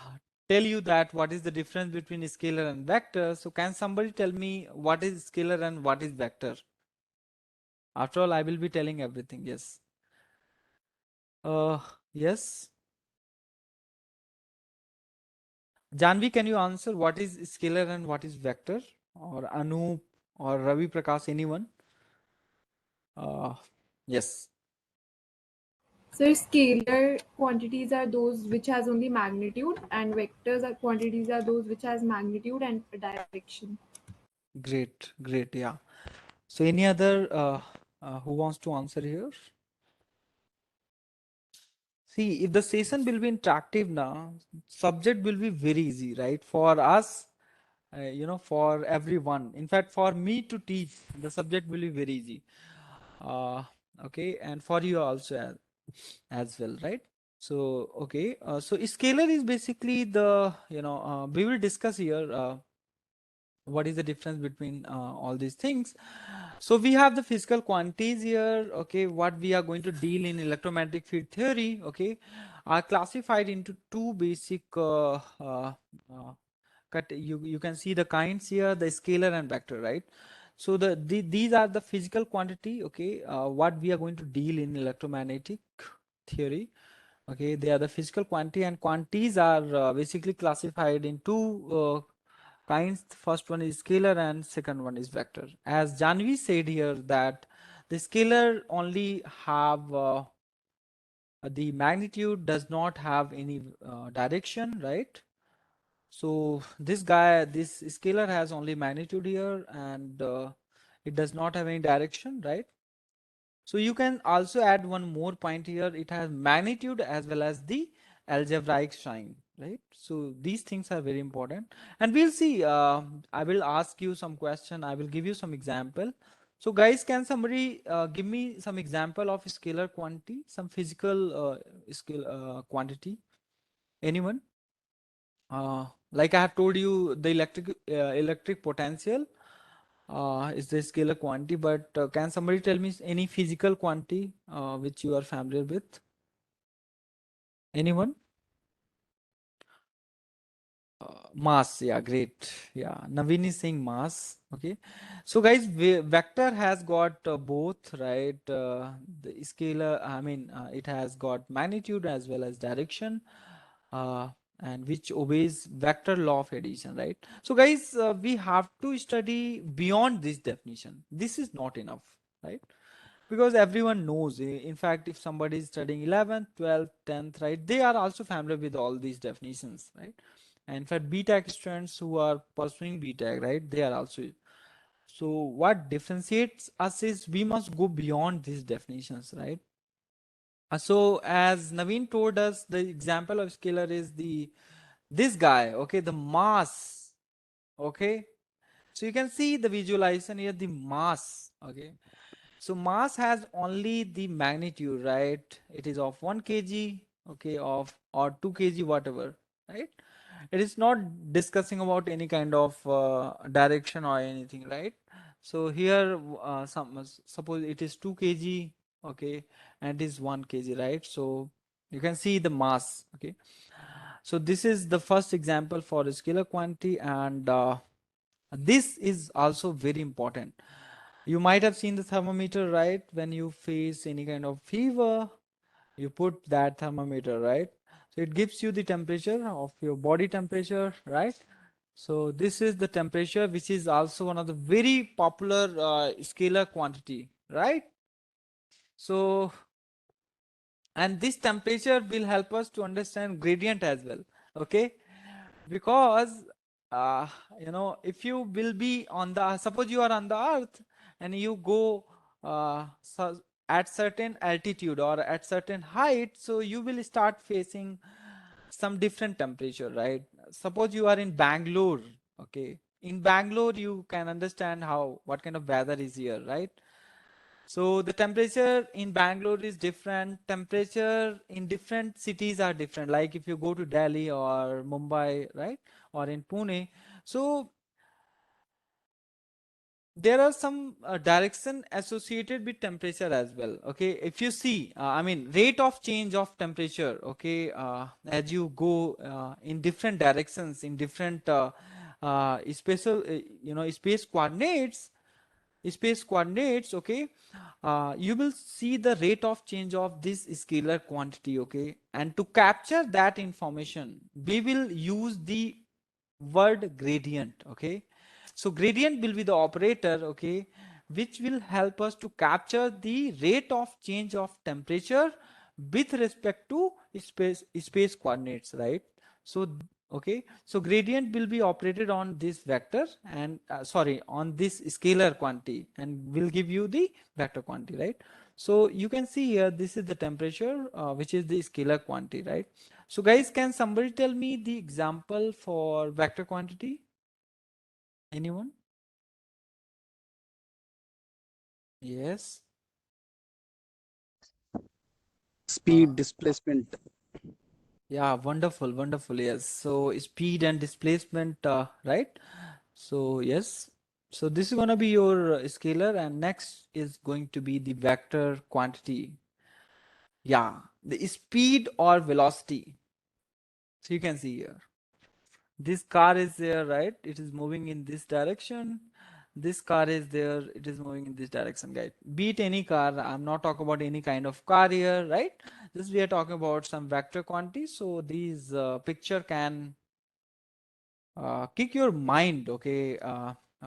[SPEAKER 1] tell you that what is the difference between scalar and vector, so can somebody tell me what is scalar and what is vector? After all, I will be telling everything. Yes. Uh, yes. Janvi, can you answer what is scalar and what is vector? Or Anup or Ravi Prakash, anyone? Uh, yes.
[SPEAKER 2] So scalar quantities are those which has only magnitude, and vectors are quantities are those which has magnitude and direction.
[SPEAKER 1] Great. Great. Yeah. So any other who wants to answer here? See, if the session will be interactive now, subject will be very easy, right? For us, for everyone. In fact, for me to teach, the subject will be very easy. Uh, okay, and for you also as well, right? So, okay, so scalar is basically we will discuss here. What is the difference between all these things. So we have the physical quantities here, okay, what we are going to deal in electromagnetic field theory, okay, are classified into two basic you can see the kinds here, the scalar and vector, right? So these are the physical quantity, okay, what we are going to deal in electromagnetic theory. Okay, they are the physical quantity, and quantities are basically classified in two kinds. First one is scalar and second one is vector. As Janvi said here that the scalar only have the magnitude, does not have any direction, right? So this scalar has only magnitude here, and it does not have any direction, right? So you can also add one more point here. It has magnitude as well as the algebraic sign, right? So these things are very important. And we'll see, I will ask you some question. I will give you some example. So guys, can somebody give me some example of scalar quantity, some physical scale quantity? Anyone? Like I have told you, the electric potential is the scalar quantity, but can somebody tell me any physical quantity which you are familiar with? Anyone? Mass, yeah, great. Yeah, Naveen is saying mass. Okay, so guys, vector has got both, right? The scalar, I mean, it has got magnitude as well as direction, uh, and which obeys vector law of addition, right? So guys, we have to study beyond this definition. This is not enough, right? Because everyone knows, in fact, if somebody is studying 11th, 12th, 10th, right, they are also familiar with all these definitions, right? And in fact, BTech students who are pursuing BTech, right, they are also. So what differentiates us is we must go beyond these definitions, right? So as Naveen told us, the example of scalar is this guy, okay, the mass, okay. So you can see the visualization here, the mass, okay. So mass has only the magnitude, right? It is of 1 kg, okay, of or 2 kg, whatever, right? It is not discussing about any kind of direction or anything, right? So here, suppose it is 2 kg, okay, and it is 1 kg, right? So you can see the mass, okay. So this is the first example for a scalar quantity, and this is also very important. You might have seen the thermometer, right? When you face any kind of fever, you put that thermometer, right? So it gives you the temperature of your body temperature, right? So this is the temperature, which is also one of the very popular scalar quantity, right? So, and this temperature will help us to understand gradient as well, okay? Because uh, if you will be on the, suppose you are on the earth and you go at certain altitude or at certain height, so you will start facing some different temperature, right? Suppose you are in Bangalore, okay? In Bangalore you can understand how what kind of weather is here, right? So the temperature in Bangalore is different. Temperature in different cities are different. Like if you go to Delhi or Mumbai, right? Or in Pune. So there are some direction associated with temperature as well. Okay. If you see, I mean, rate of change of temperature, okay, as you go in different directions, in different spatial, space coordinates, okay, you will see the rate of change of this scalar quantity, okay, and to capture that information we will use the word gradient, okay. So gradient will be the operator, okay, which will help us to capture the rate of change of temperature with respect to space coordinates, right? So okay, so gradient will be operated on this vector and sorry, on this scalar quantity, and will give you the vector quantity, right? So you can see here, this is the temperature which is the scalar quantity, right? So guys, can somebody tell me the example for vector quantity? Anyone? Yes. Uh,
[SPEAKER 3] Speed, displacement.
[SPEAKER 1] yeah, wonderful, wonderful. Yes. So speed and displacement, right? So yes. So this is going to be your scalar, and next is going to be the vector quantity. Yeah, the speed or velocity. So you can see here, this car is there, right? It is moving in this direction. This car is there, it is moving in this direction, guys. Be it any car, I'm not talking about any kind of car here, right? This we are talking about some vector quantity. So these picture can kick your mind, okay,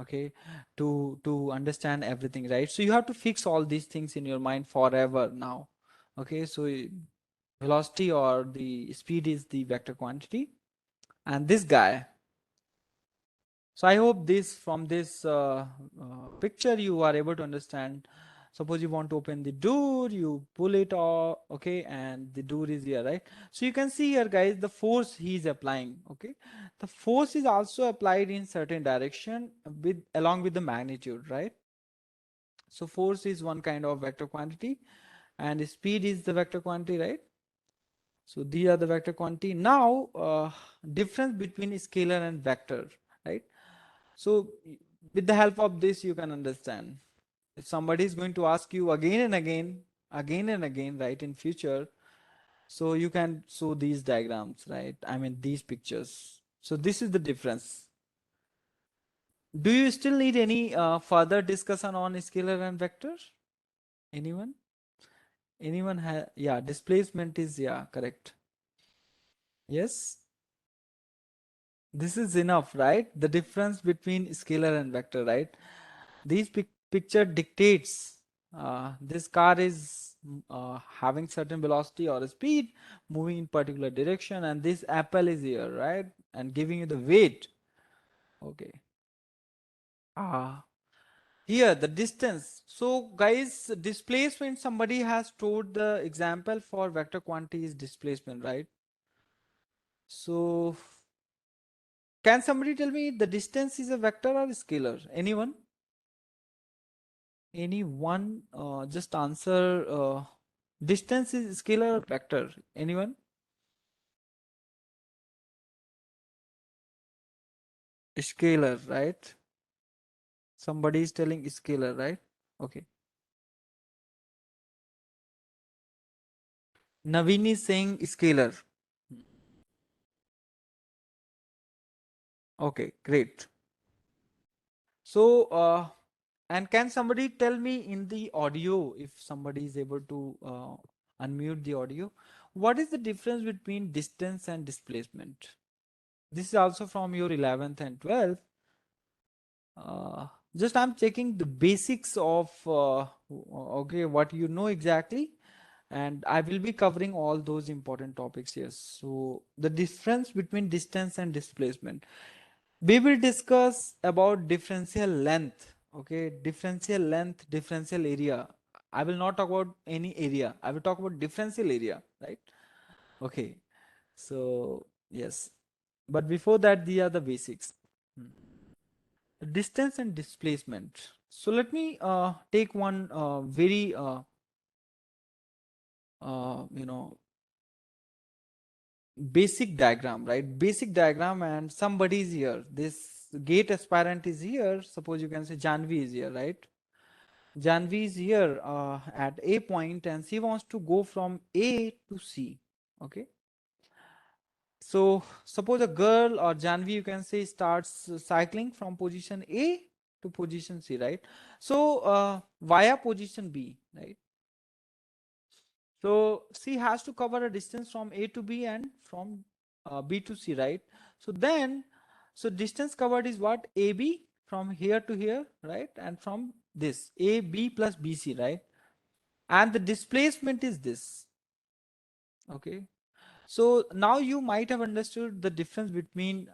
[SPEAKER 1] okay, to understand everything, right? So you have to fix all these things in your mind forever now, okay. So velocity or the speed is the vector quantity, and this guy. So I hope this from this picture you are able to understand. Suppose you want to open the door, you pull it off, okay, and the door is here, right? So you can see here, guys, the force he is applying, okay. The force is also applied in certain direction with along with the magnitude, right? So force is one kind of vector quantity, and speed is the vector quantity, right? So these are the vector quantity. Now, difference between scalar and vector, right? So with the help of this, you can understand. If somebody is going to ask you again and again, right, in future, so you can show these diagrams, right? I mean, these pictures. So this is the difference. Do you still need any further discussion on scalar and vector? Anyone? Anyone have? Yeah, displacement is, yeah, correct. Yes. This is enough, right? The difference between scalar and vector, right? These picture dictates this car is having certain velocity or speed, moving in particular direction, and this apple is here, right? And giving you the weight. Okay. Ah, here the distance. So guys, displacement, somebody has told the example for vector quantity is displacement, right? So can somebody tell me the distance is a vector or scalar? Anyone? Anyone? Just answer. Distance is scalar or vector? Anyone? Scalar, right? Somebody is telling scalar, right? Okay. Naveen is saying scalar. Okay, great. So, and can somebody tell me in the audio, if somebody is able to unmute the audio, what is the difference between distance and displacement? This is also from your 11th and 12th. Just I'm checking the basics of okay, what you know exactly, and I will be covering all those important topics here. So the difference between distance and displacement. We will discuss about differential length. Okay, differential length, differential area. I will not talk about any area. I will talk about differential area, right? Okay. So yes, but before that, these are the basics. Hmm. Distance and displacement. So let me take one very you know, basic diagram, right? Basic diagram, and somebody is here. This gate aspirant is here. Suppose you can say Janvi is here, right? Janvi is here at A point, and she wants to go from A to C. Okay. So suppose a girl, or Janvi, you can say, starts cycling from position A to position C, right? So via position B, right? So C has to cover a distance from A to B and from B to C, right? So then, so distance covered is what? AB from here to here, right? And from this AB plus BC, right? And the displacement is this. Okay. So now you might have understood the difference between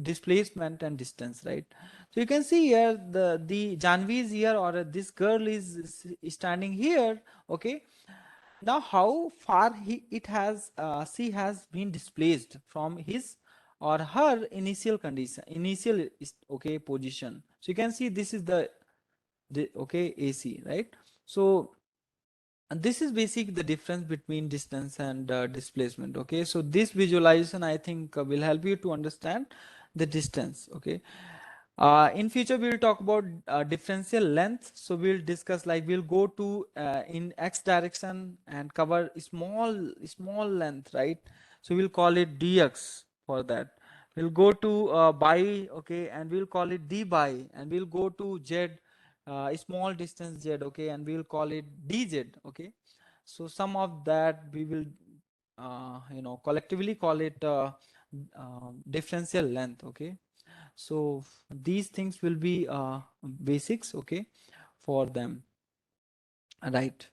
[SPEAKER 1] displacement and distance, right? So you can see here the Janvi is here, or this girl is standing here. Okay. Now how far it has she has been displaced from his or her initial condition, initial okay position. So you can see this is the okay AC, right? So and this is basic the difference between distance and displacement. Okay, so this visualization I think will help you to understand the distance. Okay, in future we will talk about differential length. So we'll discuss, like, we'll go to in x direction and cover small length, right? So we'll call it dx. For that we'll go to by, okay, and we'll call it d by, and we'll go to z, small distance z, okay, and we'll call it dz. Okay, so some of that we will collectively call it differential length. Okay, so these things will be basics, okay, for them, right?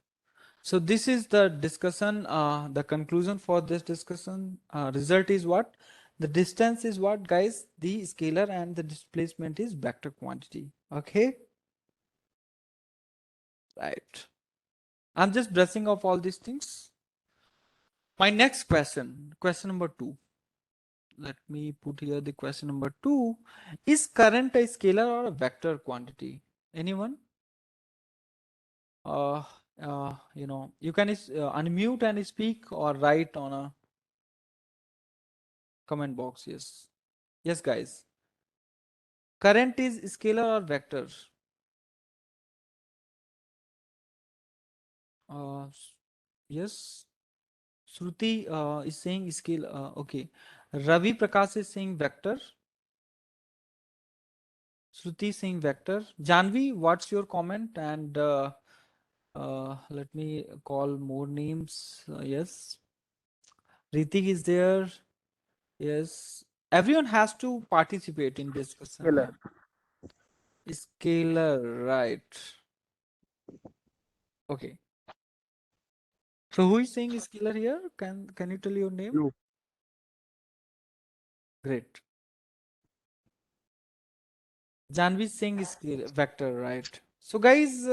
[SPEAKER 1] So this is the discussion, the conclusion for this discussion. Result is what? The distance is what, guys? The scalar, and the displacement is vector quantity. Okay, right. I'm just brushing off all these things. My next question number 2. Let me put here the question number 2. Is current a scalar or a vector quantity? Anyone? uh, you can unmute and speak, or write on a comment box. Yes, yes, guys. Current is scalar or vector? S- yes. Shruti is saying scale. Okay. Ravi Prakash is saying vector. Shruti is saying vector. Janvi, what's your comment? And let me call more names. Yes. Ritik is there. Yes. Everyone has to participate in discussion.
[SPEAKER 3] Scalar.
[SPEAKER 1] Yeah. Scalar, right. Okay. So who is saying scalar here? Can you tell your name?
[SPEAKER 3] You.
[SPEAKER 1] Great. Janvi is saying scalar vector, right? So guys,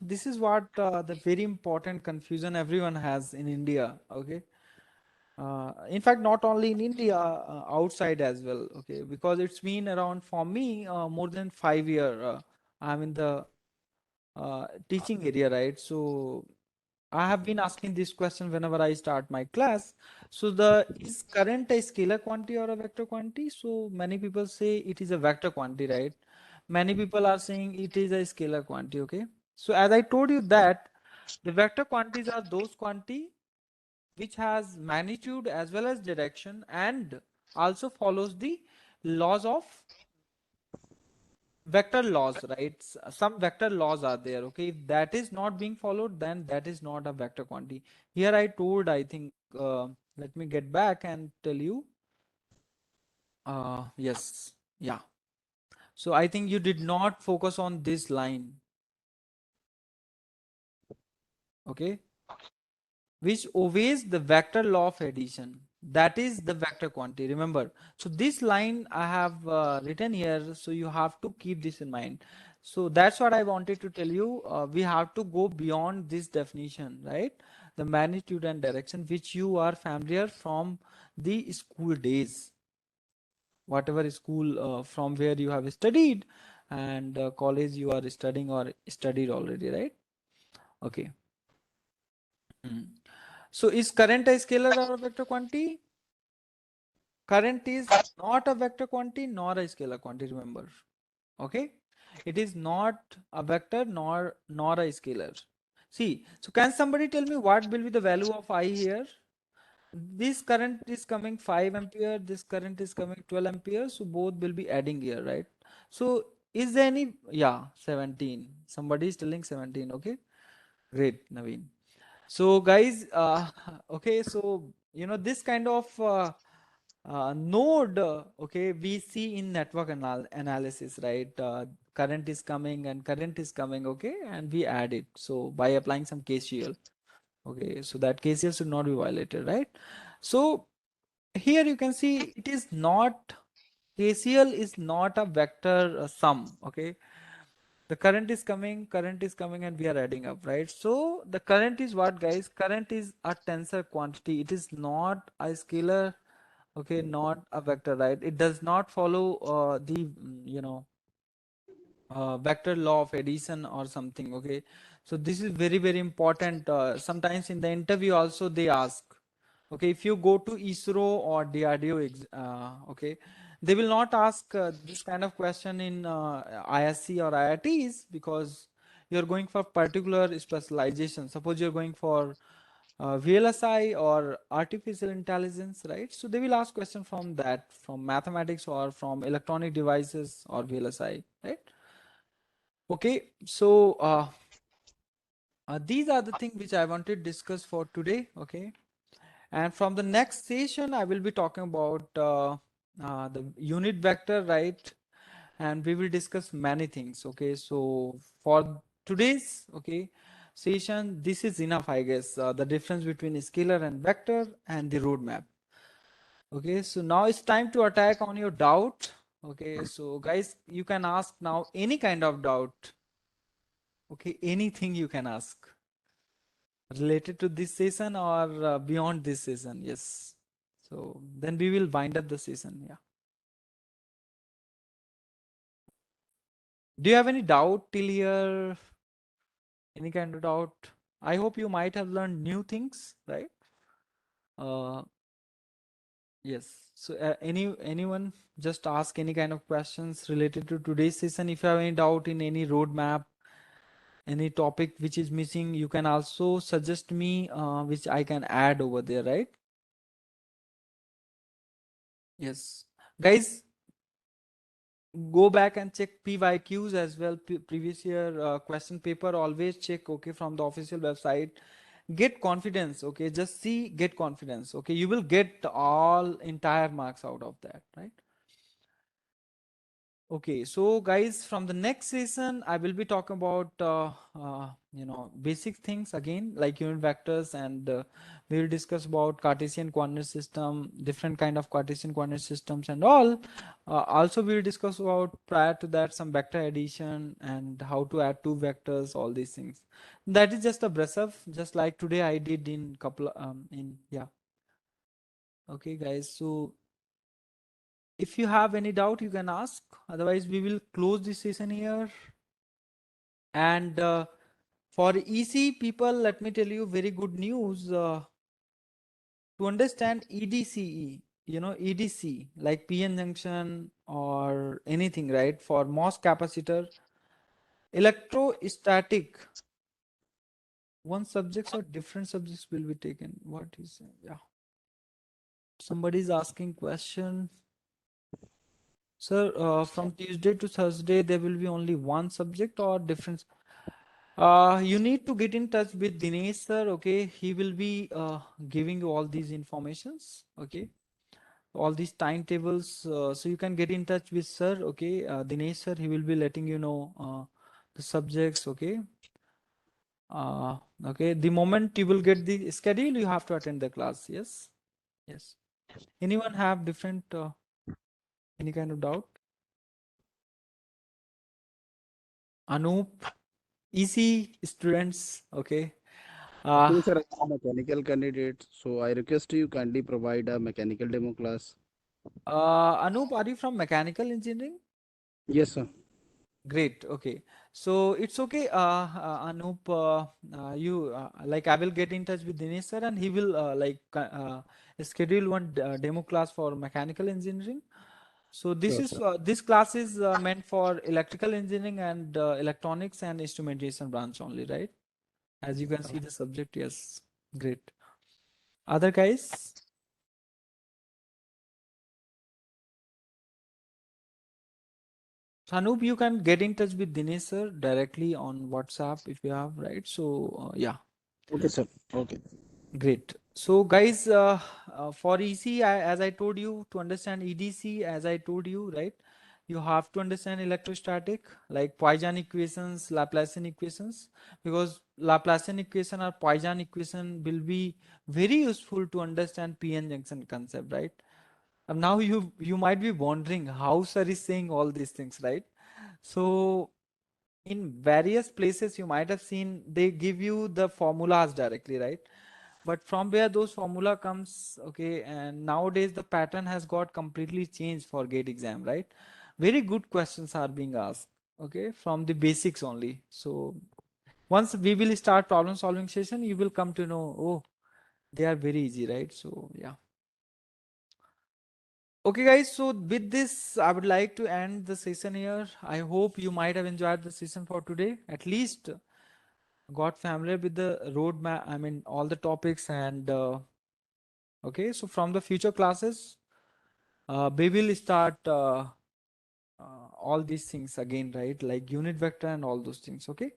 [SPEAKER 1] this is what the very important confusion everyone has in India. Okay. In fact, not only in India, outside as well. Okay, because it's been around for me more than 5 years. I'm in the teaching area, right? So I have been asking this question whenever I start my class. So the is current a scalar quantity or a vector quantity? So many people say it is a vector quantity, right? Many people are saying it is a scalar quantity. Okay. So as I told you that the vector quantities are those quantity which has magnitude as well as direction, and also follows the laws of vector laws, right? Some vector laws are there. Okay, if that is not being followed, then that is not a vector quantity. Here I told, I think, let me get back and tell you. Yes, yeah. So I think you did not focus on this line. Okay, which obeys the vector law of addition. That is the vector quantity. Remember, so this line I have written here, so you have to keep this in mind. So that's what I wanted to tell you. We have to go beyond this definition, right? The magnitude and direction, which you are familiar from the school days, whatever school from where you have studied, and college you are studying or studied already, right? Okay. Hmm. So is current a scalar or a vector quantity? Current is not a vector quantity nor a scalar quantity, remember. Okay? It is not a vector nor a scalar. See, so can somebody tell me what will be the value of I here? This current is coming 5 ampere, this current is coming 12 ampere, so both will be adding here, right? So is there any, yeah, 17. Somebody is telling 17, okay? Great, Naveen. So guys, okay, so this kind of node, okay, we see in network analysis, right? Current is coming and current is coming, okay, and we add it. So by applying some KCL, okay, so that KCL should not be violated, right? So here you can see it is not, KCL is not a vector sum, okay? The current is coming, and we are adding up, right? So the current is what, guys? Current is a tensor quantity. It is not a scalar, okay, not a vector, right? It does not follow the vector law of addition or something, okay? So this is very, very important. Sometimes in the interview also they ask, okay, if you go to ISRO or DRDO, okay, they will not ask this kind of question in ISC or IITs, because you're going for particular specialization. Suppose you're going for VLSI or artificial intelligence, right? So they will ask question from that, from mathematics or from electronic devices or VLSI, right? Okay, so these are the things which I wanted to discuss for today. Okay, and from the next session, I will be talking about the unit vector, right? And we will discuss many things. Okay, so for today's session, this is enough, I guess. The difference between scalar and vector and the roadmap. Okay, so now it's time to attack on your doubt. Okay, so guys, you can ask now any kind of doubt. Okay, anything you can ask related to this session or beyond this session. Yes. So then we will wind up the session. Yeah. Do you have any doubt till here? Any kind of doubt? I hope you might have learned new things, right? Uh, yes. So anyone just ask any kind of questions related to today's session. If you have any doubt in any roadmap, any topic which is missing, you can also suggest me which I can add over there, right? Yes. Guys, go back and check PYQs as well, previous year question paper. Always check, okay, from the official website. Get confidence, okay, just see, get confidence, okay, you will get all entire marks out of that, right? Okay, so guys, from the next session, I will be talking about basic things again, like unit vectors, and we will discuss about Cartesian coordinate system, different kind of Cartesian coordinate systems, and all. Also, we will discuss about, prior to that, some vector addition and how to add two vectors, all these things. That is just a brush up, just like today I did in couple in yeah. Okay, guys, so if you have any doubt, you can ask. Otherwise, we will close this session here. And for EC people, let me tell you very good news. To understand EDCE, EDC, like PN junction or anything, right? For MOS capacitor, electrostatic, one subjects or different subjects will be taken. What is, yeah. Somebody is asking question. Sir, from Tuesday to Thursday, there will be only one subject or different. You need to get in touch with Dinesh, sir. Okay, he will be giving you all these informations. Okay, all these timetables. So you can get in touch with sir. Okay, Dinesh, sir. He will be letting you know the subjects. Okay. Okay. The moment you will get the schedule, you have to attend the class. Yes. Yes. Anyone have different any kind of doubt? Anup, easy students. Okay. Uh,
[SPEAKER 3] Actually, sir, I am a mechanical candidate, so I request you kindly provide a mechanical demo class.
[SPEAKER 1] Anup, are you from mechanical engineering?
[SPEAKER 3] Yes, sir.
[SPEAKER 1] Great. Okay. So it's okay, Anup. You like I will get in touch with Dinesh sir, and he will schedule one demo class for mechanical engineering. So
[SPEAKER 3] Sure, sir.
[SPEAKER 1] this class is meant for electrical engineering and electronics and instrumentation branch only, right? As you can see the subject. Yes. Great. Other guys? Anup, you can get in touch with Dinesh sir directly on WhatsApp if you have, right? So yeah.
[SPEAKER 3] Okay, sir. Okay.
[SPEAKER 1] Great. So guys, for EC, as I told you, to understand EDC, as I told you, right, you have to understand electrostatic, like Poisson equations, Laplacian equations, because Laplacian equation or Poisson equation will be very useful to understand PN junction concept, right? And now you might be wondering how sir is saying all these things, right? So in various places you might have seen they give you the formulas directly, right? But from where those formula comes, okay, and nowadays the pattern has got completely changed for gate exam, right? Very good questions are being asked, okay, from the basics only. So once we will start problem solving session, you will come to know, oh, they are very easy, right? So yeah. Okay guys, so with this I would like to end the session here. I hope you might have enjoyed the session for today, at least got familiar with the roadmap, I mean all the topics, and okay, so from the future classes, we will start all these things again, right? Like unit vector and all those things. Okay.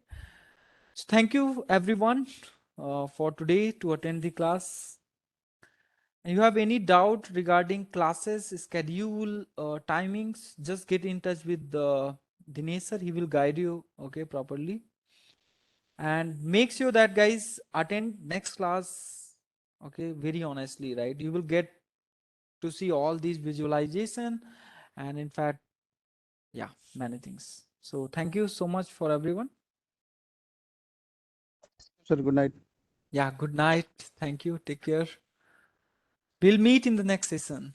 [SPEAKER 1] So thank you everyone for today to attend the class. And you have any doubt regarding classes, schedule, timings, just get in touch with Dinesh sir. He will guide you, okay, properly. And make sure that guys attend next class, okay, very honestly, right? You will get to see all these visualization, and in fact, yeah, many things. So thank you so much for everyone.
[SPEAKER 3] Sir, good night.
[SPEAKER 1] Yeah, good night. Thank you. Take care. We'll meet in the next session.